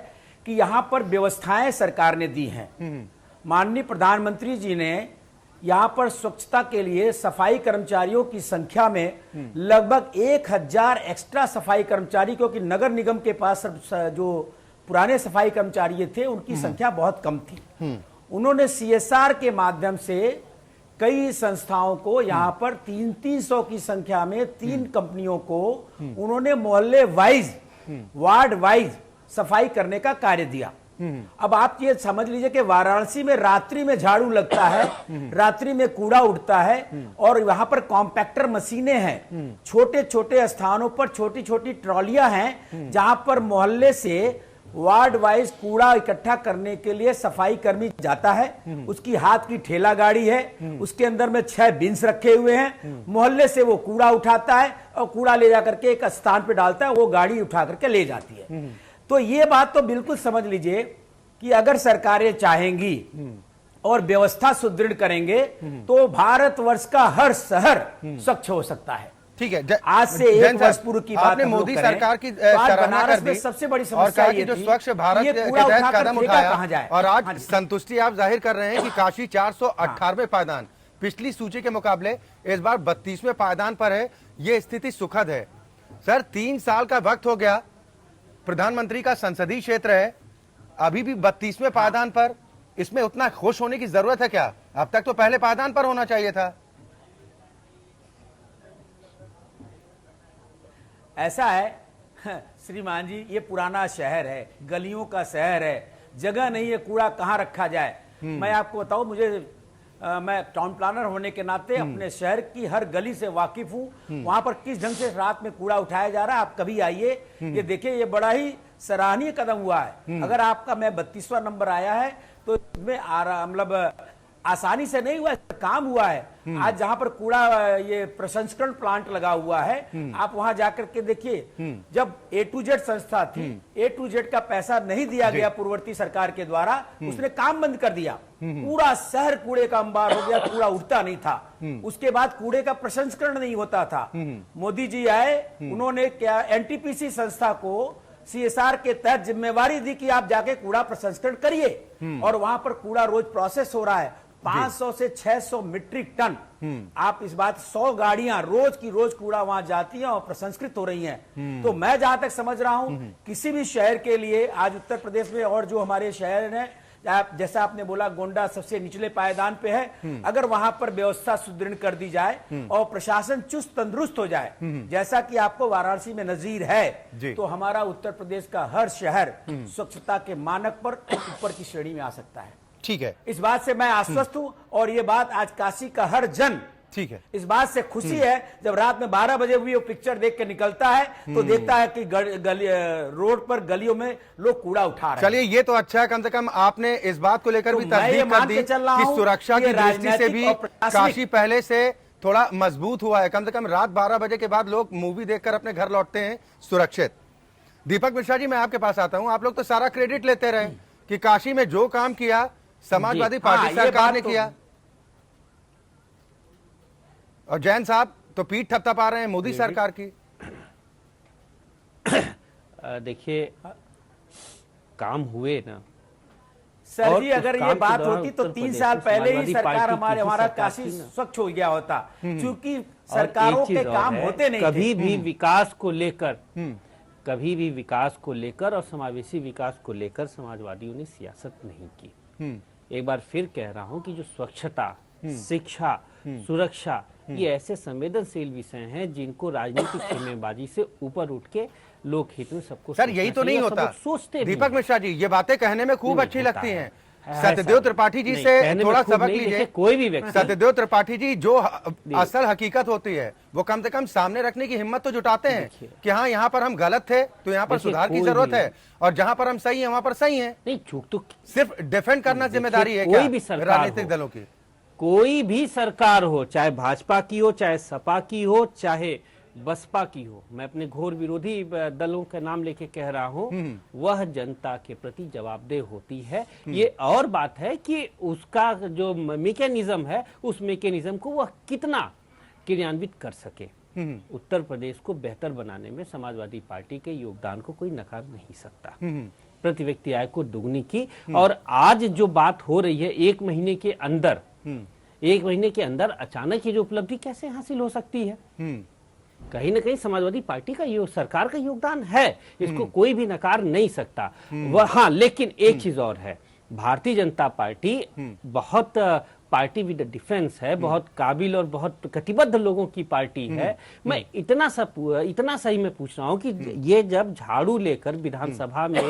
कि यहाँ पर व्यवस्थाएं सरकार ने दी हैं। माननीय प्रधानमंत्री जी ने यहाँ पर स्वच्छता के लिए सफाई कर्मचारियों की संख्या में लगभग 1000 एक्स्ट्रा सफाई कर्मचारी, क्योंकि नगर निगम के पास जो पुराने सफाई कर्मचारी थे उनकी संख्या बहुत कम थी। उन्होंने सीएसआर के माध्यम से कई संस्थाओं को यहाँ पर 300 की संख्या में 3 कंपनियों को उन्होंने मोहल्ले वाइज, वार्ड वाइज सफाई करने का कार्य दिया। अब आप ये समझ लीजिए कि वाराणसी में रात्रि में झाड़ू लगता है, रात्रि में कूड़ा उठता है, और वहां पर कॉम्पैक्टर मशीनें हैं, छोटे छोटे स्थानों पर छोटी छोटी ट्रॉलियां हैं, जहां पर मोहल्ले से वार्ड वाइज कूड़ा इकट्ठा करने के लिए सफाई कर्मी जाता है। उसकी हाथ की ठेला गाड़ी है, उसके अंदर में 6 बिन्स रखे हुए हैं, मोहल्ले से वो कूड़ा उठाता है और कूड़ा ले जाकर के एक स्थान पे डालता है, वो गाड़ी उठा करके ले जाती है। तो ये बात तो बिल्कुल समझ लीजिए कि अगर सरकारें चाहेंगी और व्यवस्था सुदृढ़ करेंगे तो भारतवर्ष का हर शहर स्वच्छ हो सकता है। ठीक है, आज से एक वर्ष पूर्व की बात आपने मोदी सरकार की सराहना कर दी, सबसे बड़ी और समस्या कहा कि जो स्वच्छ भारत के तहत कदम उठाया, और आज संतुष्टि आप जाहिर कर रहे हैं कि काशी 418वें पायदान, पिछली सूची के मुकाबले इस बार 32वें पायदान पर है। ये स्थिति सुखद है। सर 3 साल का वक्त हो गया, प्रधानमंत्री का संसदीय क्षेत्र है, अभी भी 32वें पायदान पर, इसमें उतना खुश होने की जरूरत है क्या? अब तक तो पहले पायदान पर होना चाहिए था। ऐसा है श्रीमान जी, ये पुराना शहर है, गलियों का शहर है, जगह नहीं है कूड़ा कहां रखा जाए। मैं आपको बताऊं, मैं टाउन प्लानर होने के नाते अपने शहर की हर गली से वाकिफ हूं। वहां पर किस ढंग से रात में कूड़ा उठाया जा रहा है, आप कभी आइए, ये देखिए, ये बड़ा ही सराहनीय कदम हुआ है। अगर आपका मैं 32वां नंबर आया है तो इसमें मतलब आसानी से नहीं हुआ, काम हुआ है। आज जहां पर कूड़ा ये प्रसंस्करण प्लांट लगा हुआ है, आप वहां जाकर के देखिए, जब A to Z संस्था थी, A to Z का पैसा नहीं दिया गया पूर्ववर्ती सरकार के द्वारा, उसने काम बंद कर दिया, पूरा शहर कूड़े का अंबार हो गया, कूड़ा उठता नहीं था। उसके बाद कूड़े का प्रसंस्करण नहीं होता था। मोदी जी आए, उन्होंने क्या NTPC संस्था को CSR के तहत जिम्मेवारी दी कि आप जाके कूड़ा प्रसंस्करण करिए, और वहां पर कूड़ा रोज प्रोसेस हो रहा है, 500 से 600 मीट्रिक टन। आप इस बात 100 गाड़ियां रोज की रोज कूड़ा वहां जाती हैं और प्रसंस्कृत हो रही हैं। तो मैं जहां तक समझ रहा हूं, किसी भी शहर के लिए आज उत्तर प्रदेश में और जो हमारे शहर हैं, जैसा आपने बोला गोंडा सबसे निचले पायदान पे है, अगर वहां पर व्यवस्था सुदृढ़ कर दी जाए और प्रशासन चुस्त तंदुरुस्त हो जाए, जैसा कि आपको वाराणसी में नजीर है, तो हमारा उत्तर प्रदेश का हर शहर स्वच्छता के मानक पर ऊपर की श्रेणी में आ सकता है। ठीक है, इस बात से मैं आश्वस्त हूं, और ये बात आज काशी का हर जन, ठीक है, इस बात से खुशी है। जब रात में 12 बजे हुई वो पिक्चर देख के निकलता है तो देखता है कि रोड पर गलियों में लोग कूड़ा उठा रहे हैं। चलिए, ये तो अच्छा है, कम से कम आपने इस बात को लेकर भी तस्दीक कर दी कि सुरक्षा की दृष्टि से भी काशी पहले से थोड़ा मजबूत हुआ है। कम से कम रात 12 बजे के बाद लोग मूवी देखकर अपने घर लौटते हैं सुरक्षित। दीपक मिश्रा जी, मैं आपके पास आता हूं। आप लोग तो सारा क्रेडिट लेते रहे कि काशी में जो काम किया समाजवादी पार्टी सरकार ने किया, और जैन साहब तो पीठ थपथपा रहे हैं मोदी सरकार की। देखिए, काम हुए ना सर जी, अगर ये बात होती तो 3 साल पहले ही सरकार हमारा काशी स्वच्छ हो गया होता, क्योंकि सरकारों के काम होते नहीं। कभी भी विकास को लेकर और समावेशी विकास को लेकर समाजवादियों ने सियासत नहीं की। एक बार फिर कह रहा हूं कि जो स्वच्छता, शिक्षा, सुरक्षा, ये ऐसे संवेदनशील विषय हैं जिनको राजनीतिक खेमेबाजी से ऊपर उठ के लोक हित में सबको, सर यही तो नहीं होता। सोचते दीपक मिश्रा जी, ये बातें कहने में खूब अच्छी लगती हैं। सत्यदेव त्रिपाठी जी से थोड़ा सबक लीजिए। कोई भी व्यक्ति, सत्यदेव त्रिपाठी जी जो असल हकीकत होती है वो कम से कम सामने रखने की हिम्मत तो जुटाते हैं कि हाँ, यहाँ पर हम गलत थे तो यहाँ पर सुधार की जरूरत है, और जहां पर हम सही हैं वहां पर सही हैं। नहीं, चूक तो सिर्फ डिफेंड करना जिम्मेदारी है क्या राजनीतिक दलों की? कोई भी सरकार हो, चाहे भाजपा की हो, चाहे सपा की हो, चाहे बसपा की हो, मैं अपने घोर विरोधी दलों का नाम लेके कह रहा हूं, वह जनता के प्रति जवाबदेह होती है। ये और बात है कि उसका जो मैकेनिज्म है, उस मैकेनिज्म को वह कितना क्रियान्वित कर सके। उत्तर प्रदेश को बेहतर बनाने में समाजवादी पार्टी के योगदान को कोई नकार नहीं सकता। प्रति व्यक्ति आय को दुगनी की, और आज जो बात हो रही है, 1 महीने के अंदर अचानक ये जो उपलब्धि कैसे हासिल हो सकती है? कहीं ना कहीं समाजवादी पार्टी का सरकार का योगदान है, इसको कोई भी नकार नहीं सकता। वह हाँ, लेकिन एक चीज और है भारतीय जनता पार्टी बहुत पार्टी विद डिफेंस है, बहुत काबिल और बहुत कटिबद्ध लोगों की पार्टी है। मैं इतना सा ही मैं पूछ रहा हूं कि ये जब झाड़ू लेकर विधानसभा में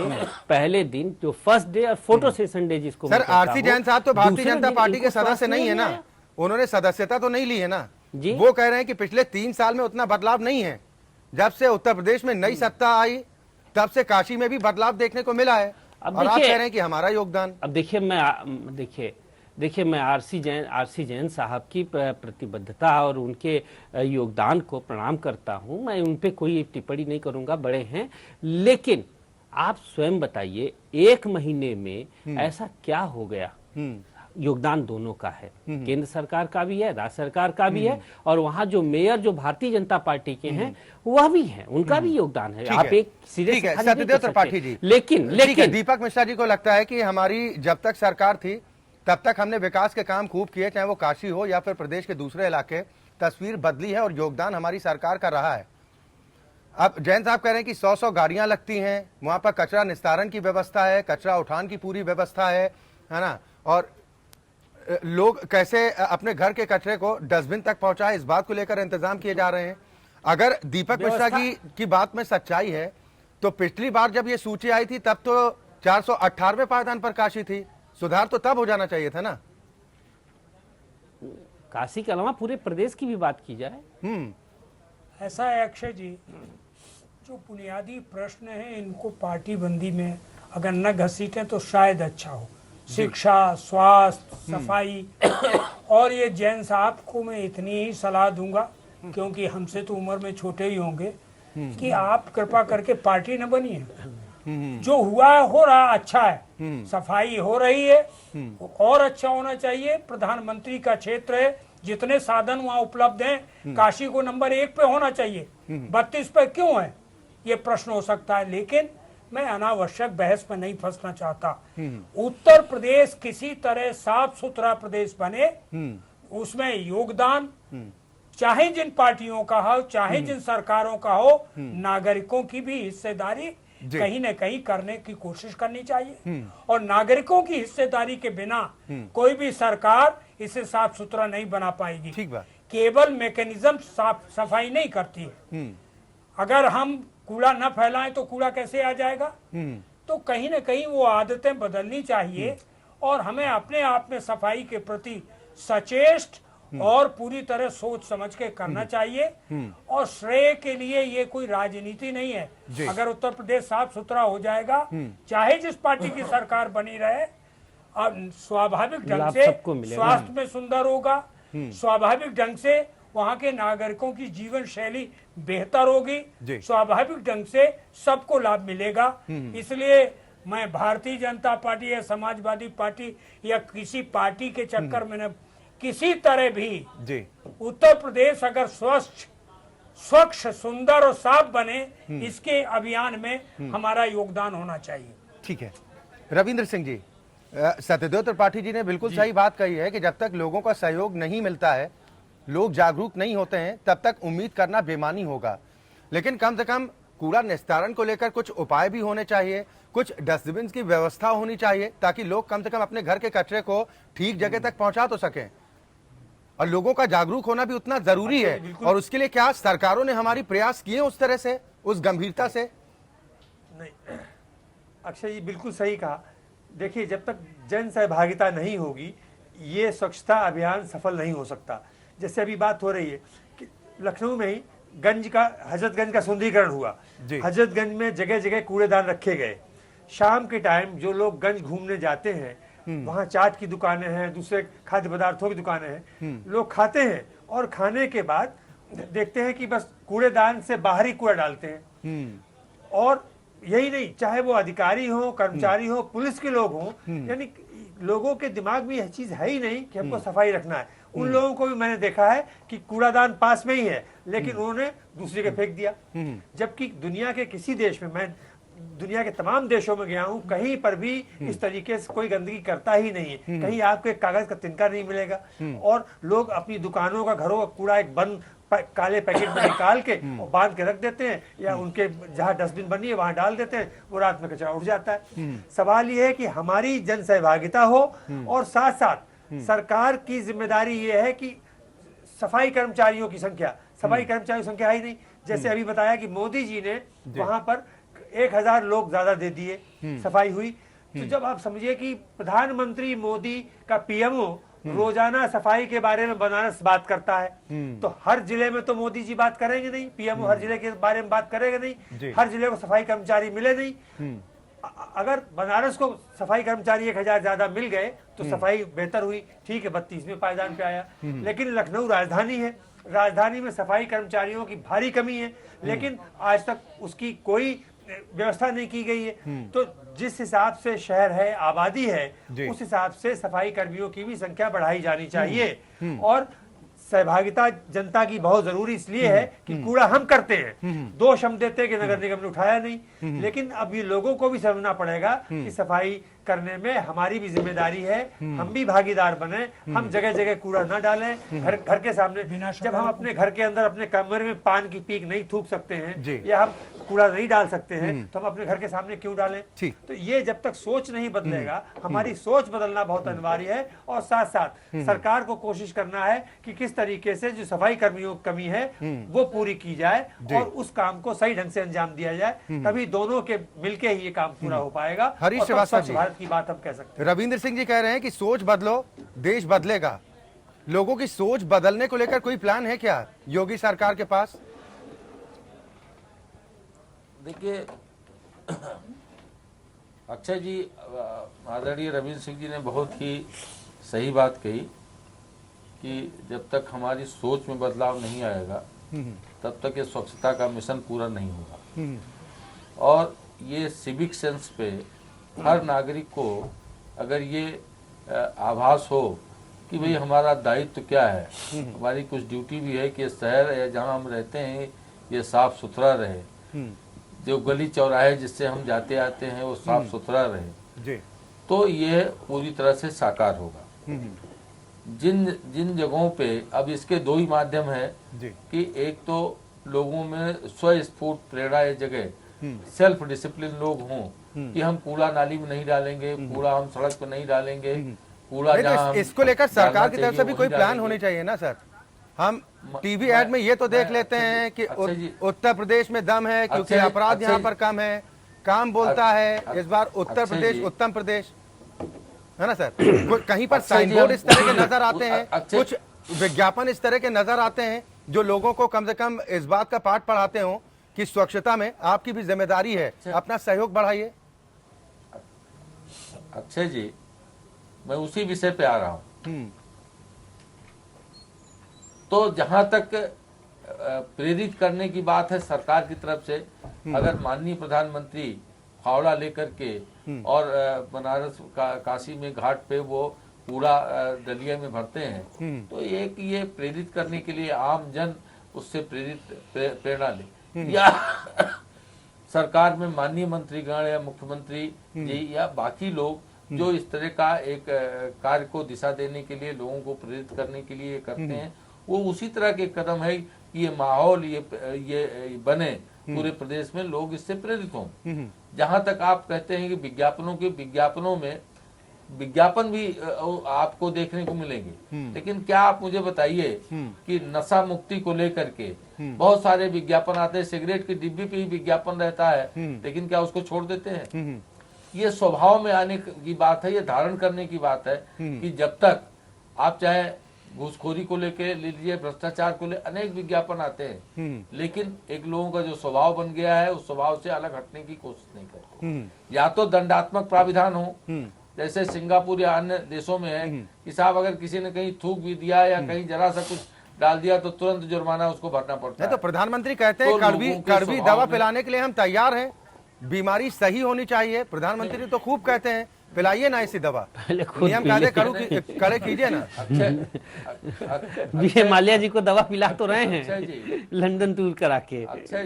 पहले दिन जो फर्स्ट डे और फोटो सेशन डे जिसको सर, आरसी जैन साहब तो भारतीय जनता पार्टी के सदस्य नहीं है ना, उन्होंने सदस्यता तो नहीं ली है ना जी? वो कह रहे हैं कि पिछले 3 साल में उतना बदलाव नहीं है। जब से उत्तर प्रदेश में नई सत्ता आई तब से काशी में भी बदलाव देखने को मिला है, और आप कह रहे हैं कि हमारा योगदान। अब देखिए मैं आरसी जैन साहब की प्रतिबद्धता और उनके योगदान को प्रणाम करता हूं। मैं उन पे कोई टिप्पणी नहीं करूंगा, बड़े हैं। लेकिन आप स्वयं बताइए, 1 महीने में ऐसा क्या हो गया? योगदान दोनों का है, केंद्र सरकार का भी है, राज्य सरकार का भी है, और वहां जो मेयर जो भारतीय जनता पार्टी के हैं वह भी है, उनका भी योगदान है। आप एक सीधे सत्यदेव त्रिपाठी जी, लेकिन दीपक मिश्रा जी को लगता है कि हमारी जब तक सरकार थी तब तक हमने विकास के काम खूब किए, चाहे वो काशी हो या फिर प्रदेश के दूसरे इलाके। तस्वीर बदली है और योगदान हमारी सरकार का रहा है। अब जैन साहब कह रहे हैं कि 100 गाड़ियां लगती हैं, वहां पर कचरा निस्तारण की व्यवस्था है, कचरा उठान की पूरी व्यवस्था है ना, और लोग कैसे अपने घर के कचरे को डस्टबिन तक पहुंचाए, इस बात को लेकर इंतजाम किए जा रहे हैं। अगर दीपक मिश्रा की बात में सच्चाई है तो पिछली बार जब ये सूची आई थी तब तो 418वें पायदान पर काशी थी, सुधार तो तब हो जाना चाहिए था ना। काशी के अलावा पूरे प्रदेश की भी बात की जाए। ऐसा है अक्षय जी, जो बुनियादी प्रश्न है इनको पार्टी बंदी में अगर न घसीटें तो शायद अच्छा हो। शिक्षा, स्वास्थ्य, सफाई, और ये जैन साहब को मैं इतनी ही सलाह दूंगा, क्योंकि हमसे तो उम्र में छोटे ही होंगे, कि आप कृपा करके पार्टी न बनिए। जो हुआ है हो रहा अच्छा है, सफाई हो रही है, और अच्छा होना चाहिए। प्रधानमंत्री का क्षेत्र है, जितने साधन वहाँ उपलब्ध हैं, काशी को नंबर 1 पे होना चाहिए, 32 पे क्यों है, ये प्रश्न हो सकता है। लेकिन मैं अनावश्यक बहस में नहीं फंसना चाहता। उत्तर प्रदेश किसी तरह साफ सुथरा प्रदेश बने, उसमें योगदान चाहे जिन पार्टियों का हो, चाहे जिन सरकारों का हो, नागरिकों की भी हिस्सेदारी कहीं न कहीं करने की कोशिश करनी चाहिए। और नागरिकों की हिस्सेदारी के बिना कोई भी सरकार इसे साफ सुथरा नहीं बना पाएगी। ठीक बात। केवल मैकेनिज्म सफाई नहीं करती है। अगर हम कूड़ा न फैलाएं तो कूड़ा कैसे आ जाएगा? तो कहीं न कहीं वो आदतें बदलनी चाहिए, और हमें अपने आप में सफाई के प्रति सचेष्ट और पूरी तरह सोच समझ के करना चाहिए। और श्रेय के लिए ये कोई राजनीति नहीं है। अगर उत्तर प्रदेश साफ सुथरा हो जाएगा, चाहे जिस पार्टी की सरकार बनी रहे, और स्वाभाविक ढंग से स्वास्थ्य में सुंदर होगा, स्वाभाविक ढंग से वहाँ के नागरिकों की जीवन शैली बेहतर होगी, स्वाभाविक ढंग से सबको लाभ मिलेगा। इसलिए मैं भारतीय जनता पार्टी या समाजवादी पार्टी या किसी पार्टी के चक्कर में न किसी तरह भी उत्तर प्रदेश अगर स्वच्छ, सुंदर और साफ बने, इसके अभियान में हमारा योगदान होना चाहिए। ठीक है रविंद्र सिंह जी, सत्यदेव त्रिपाठी जी ने बिल्कुल सही बात कही है कि जब तक लोगों का सहयोग नहीं मिलता है, लोग जागरूक नहीं होते हैं, तब तक उम्मीद करना बेमानी होगा। लेकिन कम से कम कूड़ा निस्तारण को लेकर कुछ उपाय भी होने चाहिए, कुछ डस्टबिन की व्यवस्था होनी चाहिए, ताकि लोग कम से कम अपने घर के कचरे को ठीक जगह तक पहुंचा तो सकें। और लोगों का जागरूक होना भी उतना जरूरी है। और उसके लिए क्या सरकारों ने हमारी प्रयास किए उस तरह से, उस गंभीरता से? नहीं, अक्षय जी बिल्कुल सही कहा। देखिए, जब तक जन सहभागिता नहीं होगी, ये स्वच्छता अभियान सफल नहीं हो सकता। जैसे अभी बात हो रही है कि लखनऊ में ही हजरतगंज का सुंदरीकरण हुआ। हजरतगंज में जगह जगह कूड़ेदान रखे गए। शाम के टाइम जो लोग गंज घूमने जाते हैं, वहाँ चाट की दुकानें हैं, दूसरे खाद्य पदार्थों की दुकानें हैं, लोग खाते हैं और खाने के बाद देखते हैं कि बस कूड़ेदान से बाहर ही कूड़ा डालते हैं। और यही नहीं, चाहे वो अधिकारी हो, कर्मचारी हो, पुलिस के लोग हों, यानी लोगों के दिमाग में यह चीज है ही नहीं कि हमको सफाई रखना है। उन लोगों को भी मैंने देखा है कि कूड़ादान पास में ही है, लेकिन उन्होंने दूसरे के फेंक दिया। जबकि दुनिया के किसी देश में, मैं दुनिया के तमाम देशों में गया हूं, कहीं पर भी इस तरीके से कोई गंदगी करता ही नहीं है। कहीं आपको एक कागज का तिनका नहीं मिलेगा, और लोग अपनी दुकानों का, घरों का कूड़ा एक बंद काले पैकेट में निकाल के और बांध के रख देते हैं, या उनके जहाँ डस्टबिन बनी है वहां डाल देते हैं, वो रात में कचरा उठ जाता है। सवाल ये है कि हमारी जन सहभागिता हो और साथ साथ सरकार की जिम्मेदारी ये है कि सफाई कर्मचारियों की संख्या, सफाई कर्मचारियों की संख्या है ही नहीं। जैसे अभी बताया कि मोदी जी ने वहां पर 1000 लोग ज्यादा दे दिए, सफाई हुई। तो जब आप समझिए कि प्रधानमंत्री मोदी का पीएमओ रोजाना सफाई के बारे में बनारस बात करता है, तो हर जिले में तो मोदी जी बात करेंगे नहीं, पीएमओ हर जिले के बारे में बात करेगा नहीं, हर जिले को सफाई कर्मचारी मिले नहीं। अगर बनारस को सफाई कर्मचारी 1000 ज्यादा मिल गए तो सफाई बेहतर हुई, ठीक है, 32वें पायदान पे आया। लेकिन लखनऊ राजधानी है, राजधानी में सफाई कर्मचारियों की भारी कमी है, लेकिन आज तक उसकी कोई व्यवस्था नहीं की गई है। तो जिस हिसाब से शहर है, आबादी है, उस हिसाब से सफाई कर्मियों की भी संख्या बढ़ाई जानी चाहिए। और सहभागिता जनता की बहुत जरूरी इसलिए है कि कूड़ा हम करते हैं, दोष हम देते हैं कि नगर निगम ने उठाया नहीं, लेकिन अब ये लोगों को भी समझना पड़ेगा कि सफाई करने में हमारी भी जिम्मेदारी है, हम भी भागीदार बने, हम जगह जगह कूड़ा न डालें। घर के सामने जब हम अपने घर के अंदर अपने कमरे में पान की पीक नहीं थूक सकते हैं या हम कूड़ा नहीं डाल सकते हैं, तो हम अपने घर के सामने क्यों डालें? तो ये जब तक सोच नहीं बदलेगा, हमारी सोच बदलना बहुत अनिवार्य है। और साथ साथ सरकार को कोशिश करना है कि किस तरीके से जो सफाई कर्मियों की कमी है वो पूरी की जाए और उस काम को सही ढंग से अंजाम दिया जाए, तभी दोनों के मिलके ही ये काम पूरा हो पाएगा। हरीश श्रीवास्तव जी, भारत की बात हम कह सकते हैं। रविंद्र सिंह जी कह रहे हैं कि सोच बदलो, देश बदलेगा। लोगों की सोच बदलने को लेकर कोई प्लान है क्या योगी सरकार के पास? देखिए, अक्षय जी, आदरणीय रविंद्र सिंह जी ने बहुत ही सही बात कही कि जब तक हमारी सोच में बदलाव नहीं आएगा तब तक ये स्वच्छता का मिशन पूरा नहीं होगा। और ये सिविक सेंस पे हर नागरिक को अगर ये आभास हो कि भाई हमारा दायित्व क्या है, हमारी कुछ ड्यूटी भी है कि शहर या जहाँ हम रहते हैं ये साफ सुथरा रहे, जो गली चौराहे जिससे हम जाते आते हैं वो साफ सुथरा रहे, तो ये पूरी तरह से साकार होगा। जिन जगहों पे अब इसके दो ही माध्यम है कि एक तो लोगों में स्वस्फूर्त प्रेरणा ये जगह सेल्फ डिसिप्लिन लोग हों कि हम कूड़ा नाली में नहीं डालेंगे, कूड़ा हम सड़क पे नहीं डालेंगे, कूड़ा जहाँ इसको लेकर सरकार की तरफ से भी कोई प्लान होने चाहिए ना सर। हम टीवी एड में ये तो देख लेते हैं कि उत्तर प्रदेश में दम है क्योंकि अपराध यहाँ पर कम है, काम बोलता है। इस बार उत्तर प्रदेश उत्तम प्रदेश है ना सर। कहीं पर साइन बोर्ड इस तरह के नजर आते हैं, कुछ विज्ञापन इस तरह के नजर आते हैं जो लोगों को कम से कम इस बात का पाठ पढ़ाते हो कि स्वच्छता में आपकी भी जिम्मेदारी है, अपना सहयोग बढ़ाइए। अक्षय जी, मैं उसी विषय पे आ रहा हूं। तो जहां तक प्रेरित करने की बात है सरकार की तरफ से, अगर माननीय प्रधानमंत्री फावड़ा लेकर के और बनारस काशी में घाट पे वो कूड़ा दलिया में भरते हैं, तो एक ये प्रेरित करने के लिए आम जन उससे प्रेरणा ले, या सरकार में माननीय मंत्रीगण या मुख्यमंत्री जी या बाकी लोग जो इस तरह का एक कार्य को दिशा देने के लिए, लोगों को प्रेरित करने के लिए करते हैं, वो उसी तरह के कदम है कि ये माहौल ये बने पूरे प्रदेश में, लोग इससे प्रेरित हों। जहां तक आप कहते हैं कि विज्ञापनों में विज्ञापन भी आपको देखने को मिलेंगे, लेकिन क्या आप मुझे बताइए कि नशा मुक्ति को लेकर के बहुत सारे विज्ञापन आते हैं, सिगरेट की डिब्बी पे ही विज्ञापन रहता है, लेकिन क्या उसको छोड़ देते हैं? ये स्वभाव में आने की बात है, ये धारण करने की बात है कि जब तक आप चाहे घूसखोरी को लेके ले लीजिए, भ्रष्टाचार को ले अनेक विज्ञापन आते हैं, लेकिन एक लोगों का जो स्वभाव बन गया है उस स्वभाव से अलग हटने की कोशिश नहीं करते। या तो दंडात्मक प्राविधान हो, जैसे सिंगापुर या अन्य देशों में है कि साहब अगर किसी ने कहीं थूक भी दिया या कहीं जरा सा कुछ डाल दिया तो तुरंत जुर्माना उसको भरना पड़ता है। तो प्रधाधानमंत्री कहते हैं कड़वी दवा पिलाने के लिए हम तैयार हैं, बीमारी सही होनी चाहिए। प्रधानमंत्री तो खूब कहते हैं पिलाइए ना ऐसी दवा, नियम कायदे कड़े कीजिए ना। विजय माल्या जी को दवा पिला तो रहे हैं लंदन टूर करा के। अक्षय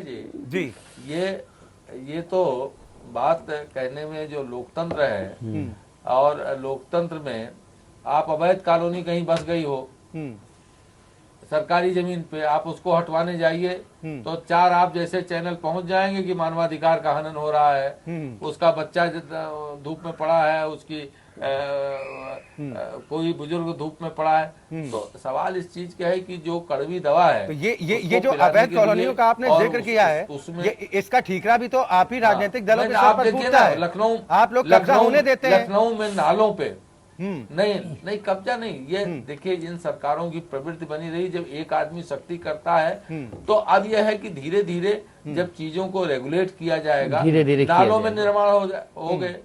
जी, ये तो बात कहने में जो लोकतंत्र है, और लोकतंत्र में आप अवैध कॉलोनी कहीं बस गई हो सरकारी जमीन पे, आप उसको हटवाने जाइए तो 4 आप जैसे चैनल पहुंच जाएंगे कि मानवाधिकार का हनन हो रहा है, उसका बच्चा धूप में पड़ा है, उसकी कोई बुजुर्ग धूप में पड़ा है। तो सवाल इस चीज का है कि जो कड़वी दवा है, तो ये जो अवैध कॉलोनियों का आपने जिक्र किया है, उसमें इसका ठीकरा भी तो आप ही राजनीतिक दलों के सर पर फूटता है। लखनऊ, आप लोग कब्जा होने देते हैं। लखनऊ में नालों पे नहीं कब्जा नहीं, ये देखिए जिन सरकारों की प्रवृत्ति बनी रही, जब एक आदमी सख्ती करता है तो अब यह है कि धीरे धीरे जब चीजों को रेगुलेट किया जाएगा, नालों में निर्माण हो गए,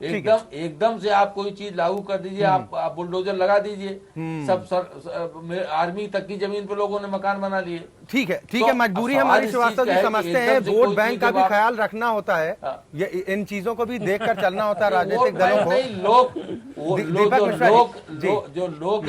एकदम से आप कोई चीज लागू कर दीजिए, आप बुलडोजर लगा दीजिए, सब आर्मी तक की जमीन पे लोगों ने मकान बना लिए। ठीक है, मजबूरी हमारी श्रीवास्तव जी समझते हैं, वोट बैंक का भी ख्याल रखना होता है, ये इन चीजों को भी देखकर चलना होता है राजनीतिक दलों को। जो लोक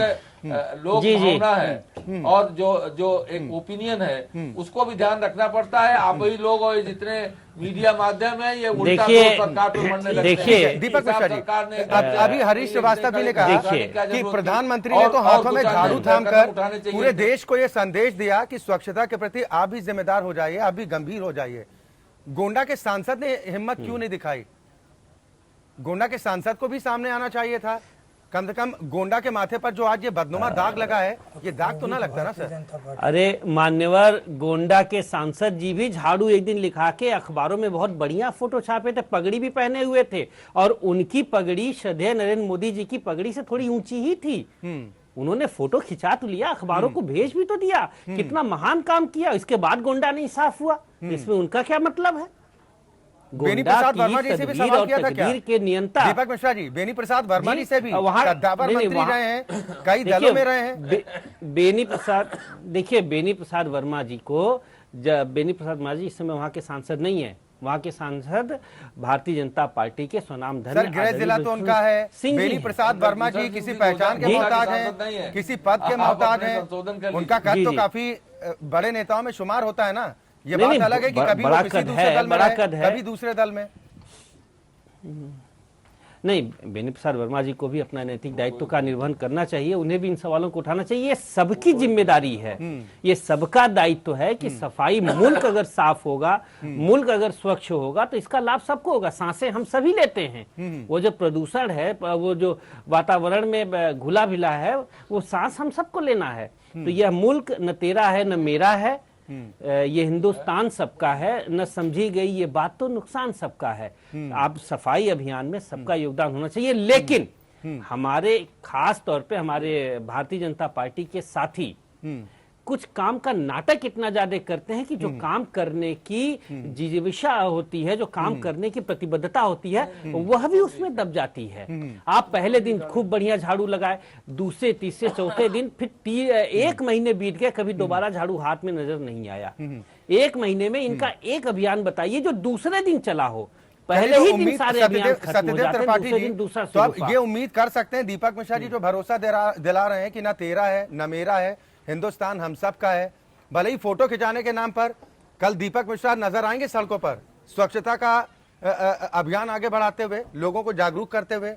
भावना है और जो एक ओपिनियन है, उसको भी ध्यान रखना पड़ता है। आप ही लोग और जितने मीडिया माध्यम है, ये उल्टा सरकार पे मरने लगते हैं। देखिए दीपक मिश्रा जी, अभी हरीश श्रीवास्तव जी ने कहा कि प्रधानमंत्री ने तो हाथों में झाड़ू थामकर पूरे देश को ये संदेश दिया कि स्वच्छता के प्रति आप भी जिम्मेदार हो जाइए, आप भी गंभीर हो जाइए। गोंडा के सांसद ने हिम्मत क्यों नहीं दिखाई? गोंडा के सांसद को भी सामने आना चाहिए था। कम से कम गोंडा के माथे पर जो आज ये बदनुमा दाग लगा है, ये दाग तो ना लगता ना सर? अरे मान्यवर, गोंडा के सांसद जी भी झाड़ू एक दिन लिखा के अखबारों में बहुत बढ़िया फोटो छापे थे, पगड़ी भी पहने हुए थे, और उनकी पगड़ी श्रद्धेय नरेंद्र मोदी जी की पगड़ी से थोड़ी ऊंची ही थी। उन्होंने फोटो खिंचा तो लिया, अखबारों को भेज भी तो दिया, कितना महान काम किया। इसके बाद गोंडा नहीं साफ हुआ, इसमें उनका क्या मतलब है? बेनी प्रसाद वर्मा जी से भी सवाल किया था क्या? के नियंता दीपक मिश्रा जी, बेनी प्रसाद वर्मा जी से भी कद्दावर मंत्री रहे हैं, कई दलों में रहे हैं। बेनी प्रसाद, देखिए बेनी प्रसाद वर्मा जी को, बेनी प्रसाद वर्मा जी इस समय वहाँ के सांसद नहीं है, वहाँ के सांसद भारतीय जनता पार्टी के स्वनाम धन्य सर गृह जिला तो उनका है। बेनी प्रसाद वर्मा जी किसी पहचान के मोहताज हैं, किसी पद के मोहताज हैं, उनका कद तो काफी बड़े नेताओं में शुमार होता है ना। ये बात अलग है कि कभी वो किसी दूसरे दल में रहे, कभी दूसरे दल में। नहीं, बेनी प्रसाद वर्मा जी को भी अपना नैतिक दायित्व का निर्वहन करना चाहिए, उन्हें भी इन सवालों को उठाना चाहिए। ये सबकी जिम्मेदारी है, ये सबका दायित्व है कि सफाई, मुल्क अगर साफ होगा, मुल्क अगर स्वच्छ होगा तो इसका लाभ सबको होगा। सांसें हम सभी लेते हैं, वो जो प्रदूषण है, वो जो वातावरण में घुला भिला है, वो सांस हम सबको लेना है। तो यह मुल्क न तेरा है न मेरा है, ये हिंदुस्तान सबका है, न समझी गई ये बात तो नुकसान सबका है। आप सफाई अभियान में सबका योगदान होना चाहिए, लेकिन हमारे खास तौर पे हमारे भारतीय जनता पार्टी के साथी कुछ काम का नाटक इतना ज्यादा करते हैं कि जो काम करने की जिज्ञासा होती है, जो काम करने की प्रतिबद्धता होती है, वह भी उसमें दब जाती है। आप पहले दिन खूब बढ़िया झाड़ू लगाए, दूसरे तीसरे चौथे दिन फिर 1 महीने बीत गए, कभी दोबारा झाड़ू हाथ में नजर नहीं आया। 1 महीने में इनका एक अभियान बताइए जो दूसरे दिन चला हो। पहले ही दिन सारे अभियान खत्म हो जाते हैं, दूसरे दिन दूसरा। तो अब ये उम्मीद कर सकते हैं दीपक मिश्रा जी जो भरोसा दिला रहे हैं कि ना तेरा है न मेरा है, हिंदुस्तान हम सब का है। भले ही फोटो खिंचाने के नाम पर कल दीपक मिश्रा नजर आएंगे सड़कों पर, स्वच्छता का अभियान आगे बढ़ाते हुए, लोगों को जागरूक करते हुए।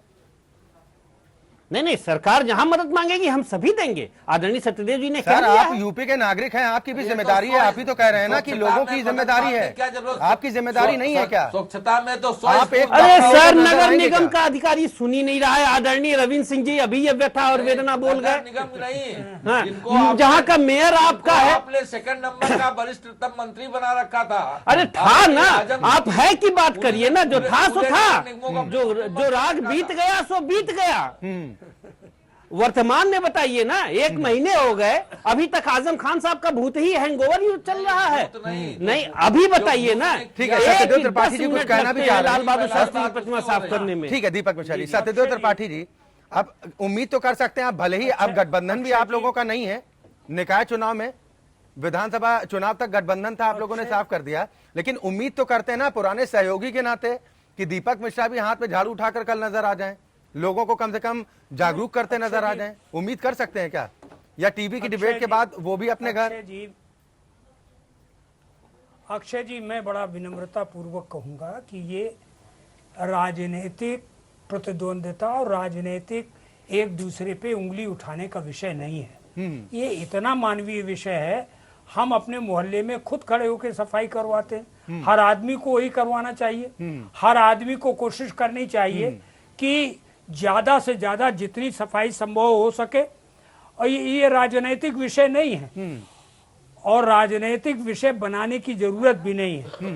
नहीं, सरकार जहां मदद मांगेगी हम सभी देंगे। आदरणीय सत्यदेव जी ने कहा, आप यूपी के नागरिक हैं, आपकी भी जिम्मेदारी है। आप ही तो कह रहे हैं ना कि लोगों की जिम्मेदारी है, आपकी जिम्मेदारी नहीं है क्या? स्वच्छता में तो आप एक, अरे सर, नगर निगम का अधिकारी सुन ही नहीं रहा है। आदरणीय रविंद्र सिंह जी अभी ये व्यथा और वेदना बोल गए। निगम नहीं, जहाँ का मेयर आपका है, आपने 2nd नंबर का वरिष्ठतम मंत्री बना रखा था। अरे था ना, आप है की बात करिए ना, जो था सो था, जो राग बीत गया सो बीत गया। वर्तमान में बताइए ना, 1 महीने हो गए, अभी तक आजम खान साहब का भूत ही हैंगओवर ही चल रहा है। नहीं, अभी बताइए ना। ठीक है, सत्यदेव त्रिपाठी जी कुछ कहना भी चाह रहे हैं लाल बहादुर शास्त्री की प्रतिमा साफ करने में। ठीक है दीपक मिश्रा जी, सत्यदेव त्रिपाठी जी, अब उम्मीद तो कर सकते हैं आप, भले ही अब गठबंधन भी आप लोगों का नहीं है, निकाय चुनाव में, विधानसभा चुनाव तक गठबंधन था, आप लोगों ने साफ कर दिया, लेकिन उम्मीद तो करते हैं ना पुराने सहयोगी के नाते कि दीपक मिश्रा भी हाथ में झाड़ू उठाकर कल नजर आ जाएं, लोगों को कम से कम जागरूक करते नजर आ जाएं। उम्मीद कर सकते हैं क्या, या टीवी की डिबेट के बाद वो भी अपने घर? अक्षय जी, मैं बड़ा विनम्रता पूर्वक कहूंगा कि ये राजनीतिक प्रतिद्वंद्विता और राजनीतिक एक दूसरे पे उंगली उठाने का विषय नहीं है। ये इतना मानवीय विषय है। हम अपने मोहल्ले में खुद खड़े होकर सफाई करवाते हैं। हर आदमी को वही करवाना चाहिए। हर आदमी को कोशिश करनी चाहिए कि ज्यादा से ज्यादा जितनी सफाई संभव हो सके। और ये राजनीतिक विषय नहीं है और राजनीतिक विषय बनाने की जरूरत भी नहीं है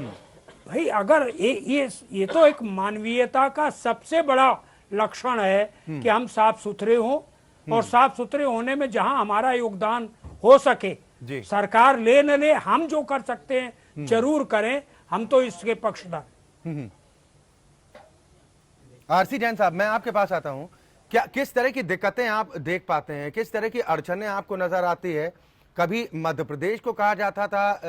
भाई। अगर ये तो एक मानवीयता का सबसे बड़ा लक्षण है कि हम साफ सुथरे हों और साफ सुथरे होने में जहां हमारा योगदान हो सके, सरकार ले न ले, हम जो कर सकते हैं जरूर करें। हम तो इसके पक्षधर। आरसी जैन साहब, मैं आपके पास आता हूं। क्या किस तरह की दिक्कतें आप देख पाते हैं, किस तरह की अड़चनें आपको नजर आती है? कभी मध्य प्रदेश को कहा जाता था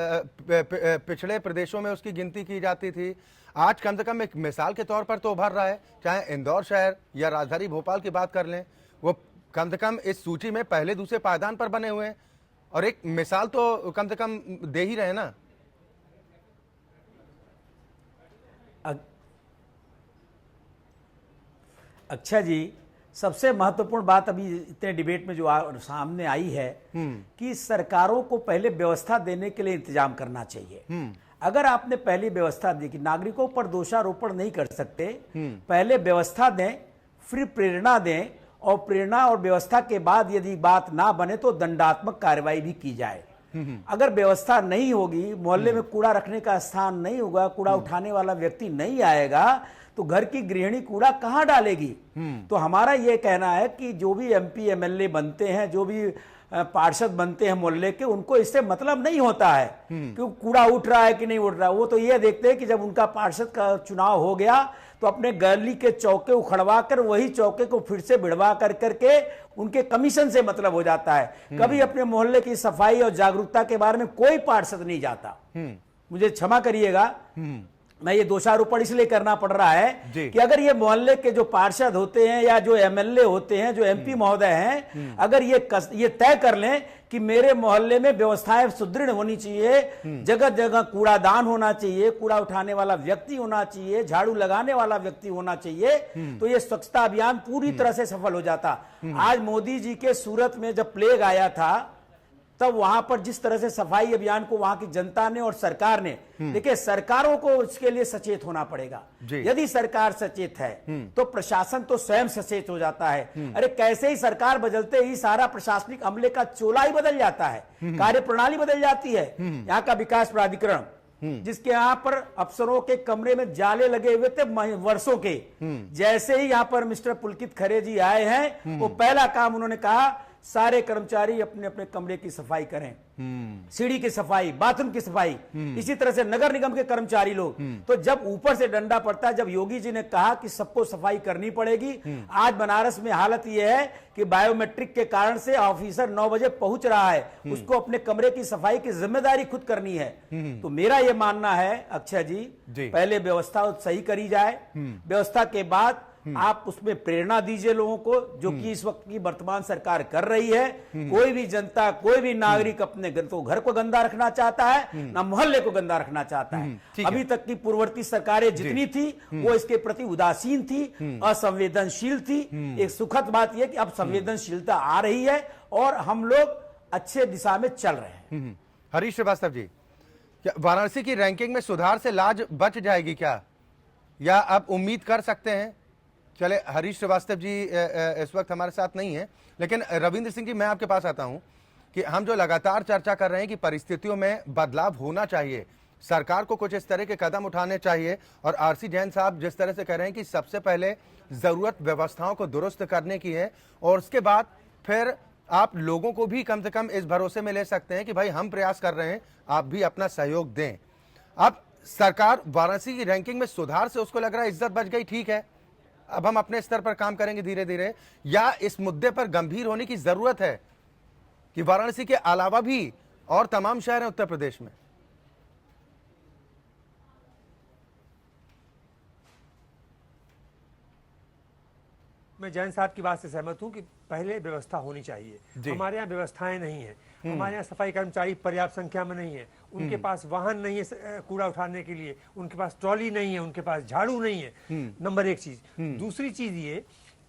पिछड़े प्रदेशों में उसकी गिनती की जाती थी, आज कम से कम एक मिसाल के तौर पर तो उभर रहा है। चाहे इंदौर शहर या राजधानी भोपाल की बात कर लें, वो कम से कम इस सूची में पहले दूसरे पायदान पर बने हुए हैं और एक मिसाल तो कम से कम दे ही रहे ना। अच्छा जी, सबसे महत्वपूर्ण बात अभी इतने डिबेट में जो सामने आई है कि सरकारों को पहले व्यवस्था देने के लिए इंतजाम करना चाहिए। अगर आपने पहली व्यवस्था दी कि नागरिकों पर दोषारोपण नहीं कर सकते, पहले व्यवस्था दें, फिर प्रेरणा दें और प्रेरणा और व्यवस्था के बाद यदि बात ना बने तो दंडात्मक कार्रवाई भी की जाए। अगर व्यवस्था नहीं होगी, मोहल्ले में कूड़ा रखने का स्थान नहीं होगा, कूड़ा उठाने वाला व्यक्ति नहीं आएगा, तो घर की गृहिणी कूड़ा कहां डालेगी? तो हमारा यह कहना है कि जो भी एमपी एमएलए बनते हैं, जो भी पार्षद बनते हैं मोहल्ले के, उनको इससे मतलब नहीं होता है कि कूड़ा उठ रहा है कि नहीं उठ रहा। वो तो ये देखते हैं कि जब उनका पार्षद का चुनाव हो गया तो अपने गली के चौके उखड़वा कर वही चौके को फिर से भिड़वा कर करके उनके कमीशन से मतलब हो जाता है। कभी अपने मोहल्ले की सफाई और जागरूकता के बारे में कोई पार्षद नहीं जाता। मुझे क्षमा करिएगा, मैं ये दोषारोपण इसलिए करना पड़ रहा है कि अगर ये मोहल्ले के जो पार्षद होते हैं या जो एमएलए होते हैं, जो एमपी महोदय हैं, अगर ये तय कर लें कि मेरे मोहल्ले में व्यवस्थाएं सुदृढ़ होनी चाहिए, जगह जगह कूड़ादान होना चाहिए, कूड़ा उठाने वाला व्यक्ति होना चाहिए, झाड़ू लगाने वाला व्यक्ति होना चाहिए, तो ये स्वच्छता अभियान पूरी तरह से सफल हो जाता। आज मोदी जी के सूरत में जब प्लेग आया था, तब वहां पर जिस तरह से सफाई अभियान को वहां की जनता ने और सरकार ने, देखिए सरकारों को इसके लिए सचेत होना पड़ेगा। यदि सरकार सचेत है तो प्रशासन तो स्वयं सचेत हो जाता है। अरे कैसे ही सरकार बदलते ही सारा प्रशासनिक अमले का चोला ही बदल जाता है, कार्य प्रणाली बदल जाती है। यहाँ का विकास प्राधिकरण, जिसके यहाँ पर अफसरों के कमरे में जाले लगे हुए थे वर्षों के, जैसे ही यहाँ पर मिस्टर पुलकित खरे जी आए हैं, वो पहला काम उन्होंने कहा सारे कर्मचारी अपने अपने कमरे की सफाई करें, सीढ़ी की सफाई, बाथरूम की सफाई, इसी तरह से नगर निगम के कर्मचारी लोग। तो जब ऊपर से डंडा पड़ता है, जब योगी जी ने कहा कि सबको सफाई करनी पड़ेगी, आज बनारस में हालत यह है कि बायोमेट्रिक के कारण से ऑफिसर 9 बजे पहुंच रहा है, उसको अपने कमरे की सफाई की जिम्मेदारी खुद करनी है। तो मेरा यह मानना है अक्षय जी, पहले व्यवस्था सही करी जाए, व्यवस्था के बाद आप उसमें प्रेरणा दीजिए लोगों को, जो कि इस वक्त की वर्तमान सरकार कर रही है। कोई भी जनता, कोई भी नागरिक अपने घर को गंदा रखना चाहता है ना मोहल्ले को गंदा रखना चाहता है। अभी तक की पूर्ववर्ती सरकारें जितनी थी वो इसके प्रति उदासीन थी, असंवेदनशील थी। एक सुखद बात यह कि अब संवेदनशीलता आ रही है और हम लोग अच्छे दिशा में चल रहे हैं। हरीश श्रीवास्तव जी, क्या वाराणसी की रैंकिंग में सुधार से लाज बच जाएगी क्या, या अब उम्मीद कर सकते हैं? चले, हरीश श्रीवास्तव जी इस वक्त हमारे साथ नहीं है, लेकिन रविंद्र सिंह जी, मैं आपके पास आता हूं कि हम जो लगातार चर्चा कर रहे हैं कि परिस्थितियों में बदलाव होना चाहिए, सरकार को कुछ इस तरह के कदम उठाने चाहिए, और आरसी जैन साहब जिस तरह से कह रहे हैं कि सबसे पहले जरूरत व्यवस्थाओं को दुरुस्त करने की है और उसके बाद फिर आप लोगों को भी कम से कम इस भरोसे में ले सकते हैं कि भाई हम प्रयास कर रहे हैं, आप भी अपना सहयोग दें। अब सरकार वाराणसी की रैंकिंग में सुधार से उसको लग रहा है इज्जत बच गई, ठीक है, अब हम अपने स्तर पर काम करेंगे धीरे धीरे, या इस मुद्दे पर गंभीर होने की जरूरत है कि वाराणसी के अलावा भी और तमाम शहर हैं उत्तर प्रदेश में? मैं जैन साहब की बात से सहमत हूं कि पहले व्यवस्था होनी चाहिए। हमारे यहाँ व्यवस्थाएं नहीं है, हमारे यहाँ सफाई कर्मचारी पर्याप्त संख्या में नहीं है, उनके पास वाहन नहीं है कूड़ा उठाने के लिए, उनके पास ट्रॉली नहीं है, उनके पास झाड़ू नहीं है। नंबर एक चीज। दूसरी चीज ये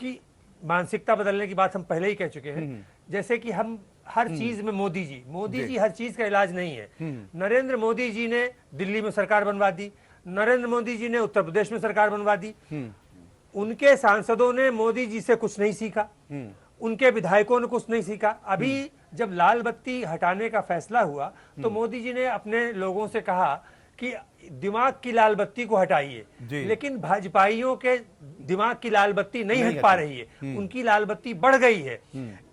कि मानसिकता बदलने की बात हम पहले ही कह चुके हैं। जैसे कि हम हर चीज में मोदी जी हर चीज का इलाज नहीं है। नरेंद्र मोदी जी ने दिल्ली में सरकार बनवा दी, नरेंद्र मोदी जी ने उत्तर प्रदेश में सरकार बनवा दी। उनके सांसदों ने मोदी जी से कुछ नहीं सीखा, उनके विधायकों ने कुछ नहीं सीखा। अभी जब लाल बत्ती हटाने का फैसला हुआ तो मोदी जी ने अपने लोगों से कहा कि दिमाग की लाल बत्ती को हटाइए, लेकिन भाजपाइयों के दिमाग की लाल बत्ती नहीं हट पा रही है, उनकी लाल बत्ती बढ़ गई है।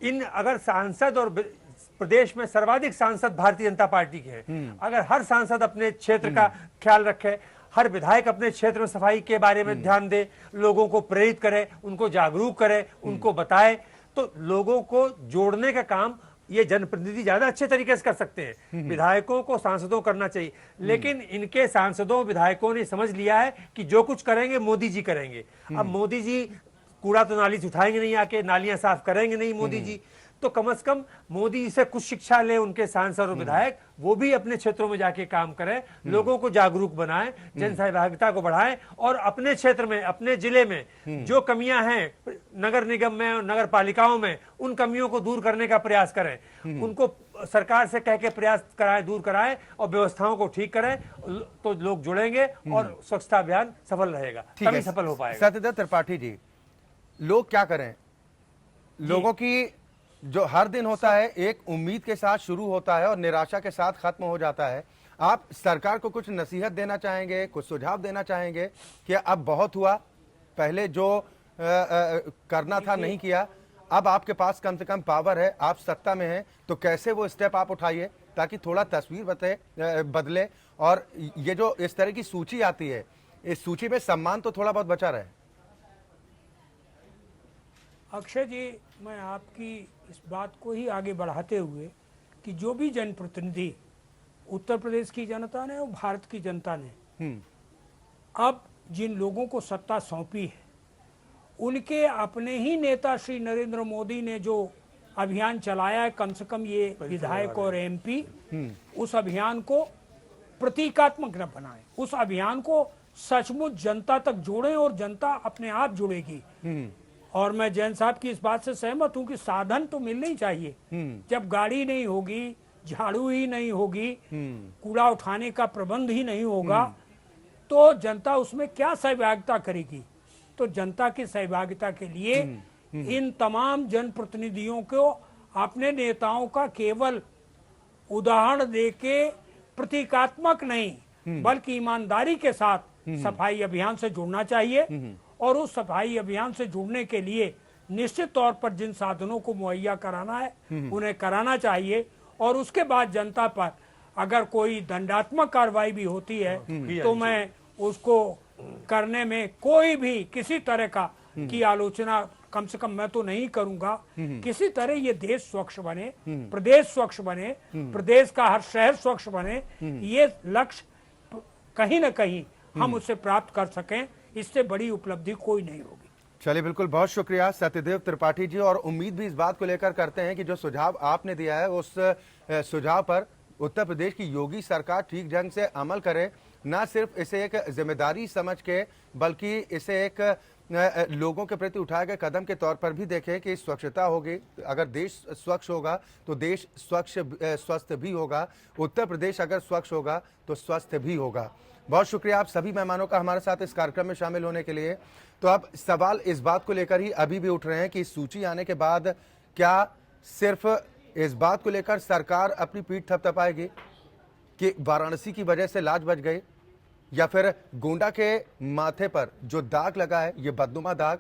इन अगर सांसद और प्रदेश में सर्वाधिक सांसद भारतीय जनता पार्टी के हैं, अगर हर सांसद अपने क्षेत्र का ख्याल रखे, हर विधायक अपने क्षेत्र में सफाई के बारे में ध्यान दे, लोगों को प्रेरित करे, उनको जागरूक करे, उनको बताए, तो लोगों को जोड़ने का काम ये जनप्रतिनिधि ज्यादा अच्छे तरीके से कर सकते हैं। विधायकों को सांसदों करना चाहिए, लेकिन इनके सांसदों विधायकों ने समझ लिया है कि जो कुछ करेंगे मोदी जी करेंगे। अब मोदी जी कूड़ा तो नाली से उठाएंगे नहीं, आके नालियां साफ करेंगे नहीं मोदी जी, तो कम से कम मोदी जी से कुछ शिक्षा ले उनके सांसद और विधायक, वो भी अपने क्षेत्रों में जाके काम करें, लोगों को जागरूक बनाएं, जन सहभागिता को बढ़ाएं और अपने क्षेत्र में, अपने जिले में जो कमियां हैं नगर निगम में और नगर पालिकाओं में, उन कमियों को दूर करने का प्रयास करें। उनको सरकार से कह के प्रयास कराएं, दूर कराएं और व्यवस्थाओं को ठीक करें, तो लोग जुड़ेंगे और स्वच्छता अभियान सफल रहेगा, तभी सफल हो पाएगा। सत्यदेव त्रिपाठी जी, लोग क्या करें? लोगों की जो हर दिन होता है एक उम्मीद के साथ शुरू होता है और निराशा के साथ खत्म हो जाता है। आप सरकार को कुछ नसीहत देना चाहेंगे, कुछ सुझाव देना चाहेंगे कि अब बहुत हुआ, पहले जो करना था नहीं किया, अब आपके पास कम से कम पावर है, आप सत्ता में हैं, तो कैसे वो स्टेप आप उठाइए ताकि थोड़ा तस्वीर बदले और ये जो इस तरह की सूची आती है, इस सूची में सम्मान तो थोड़ा बहुत बचा रहे। अक्षय जी, मैं आपकी इस बात को ही आगे बढ़ाते हुए कि जो भी जनप्रतिनिधि उत्तर प्रदेश की जनता ने और भारत की जनता ने अब जिन लोगों को सत्ता सौंपी है, उनके अपने ही नेता श्री नरेंद्र मोदी ने जो अभियान चलाया है, कम से कम ये विधायक और एमपी उस अभियान को प्रतीकात्मक न बनाएं, उस अभियान को सचमुच जनता तक जोड़ें और जनता अपने आप जुड़ेगी। और मैं जैन साहब की इस बात से सहमत हूं कि साधन तो मिलने ही चाहिए। जब गाड़ी नहीं होगी, झाड़ू ही नहीं होगी, कूड़ा उठाने का प्रबंध ही नहीं होगा, तो जनता उसमें क्या सहभागिता करेगी? तो जनता की सहभागिता के लिए इन तमाम जनप्रतिनिधियों को अपने नेताओं का केवल उदाहरण देके प्रतीकात्मक नहीं बल्कि ईमानदारी के साथ सफाई अभियान से जुड़ना चाहिए। और उस सफाई अभियान से जुड़ने के लिए निश्चित तौर पर जिन साधनों को मुहैया कराना है उन्हें कराना चाहिए। और उसके बाद जनता पर अगर कोई दंडात्मक कार्रवाई भी होती है तो मैं उसको करने में कोई भी किसी तरह का की आलोचना कम से कम मैं तो नहीं करूंगा। किसी तरह ये देश स्वच्छ बने, प्रदेश स्वच्छ बने, प्रदेश का हर शहर स्वच्छ बने, ये लक्ष्य कहीं न कहीं हम उससे प्राप्त कर सकें, इससे बड़ी उपलब्धि कोई नहीं होगी। चलिए, बिल्कुल, बहुत शुक्रिया सत्यदेव त्रिपाठी जी। और उम्मीद भी इस बात को लेकर करते हैं कि जो सुझाव आपने दिया है उस सुझाव पर उत्तर प्रदेश की योगी सरकार ठीक ढंग से अमल करे, ना सिर्फ इसे एक जिम्मेदारी समझ के बल्कि इसे एक लोगों के प्रति उठाए गए कदम के तौर पर भी देखें कि स्वच्छता होगी। अगर देश स्वच्छ होगा तो देश स्वस्थ भी होगा, उत्तर प्रदेश अगर स्वच्छ होगा तो स्वस्थ भी होगा। बहुत शुक्रिया आप सभी मेहमानों का हमारे साथ इस कार्यक्रम में शामिल होने के लिए। तो अब सवाल इस बात को लेकर ही अभी भी उठ रहे हैं कि इस सूची आने के बाद क्या सिर्फ इस बात को लेकर सरकार अपनी पीठ थपथपाएगी कि वाराणसी की वजह से लाज बच गई, या फिर गोंडा के माथे पर जो दाग लगा है, ये बदनुमा दाग,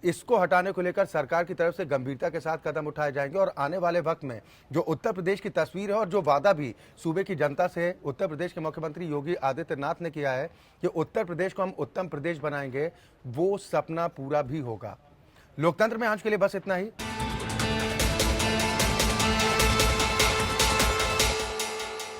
इसको हटाने को लेकर सरकार की तरफ से गंभीरता के साथ कदम उठाए जाएंगे। और आने वाले वक्त में जो उत्तर प्रदेश की तस्वीर है और जो वादा भी सूबे की जनता से उत्तर प्रदेश के मुख्यमंत्री योगी आदित्यनाथ ने किया है कि उत्तर प्रदेश को हम उत्तम प्रदेश बनाएंगे, वो सपना पूरा भी होगा। लोकतंत्र में आज के लिए बस इतना ही।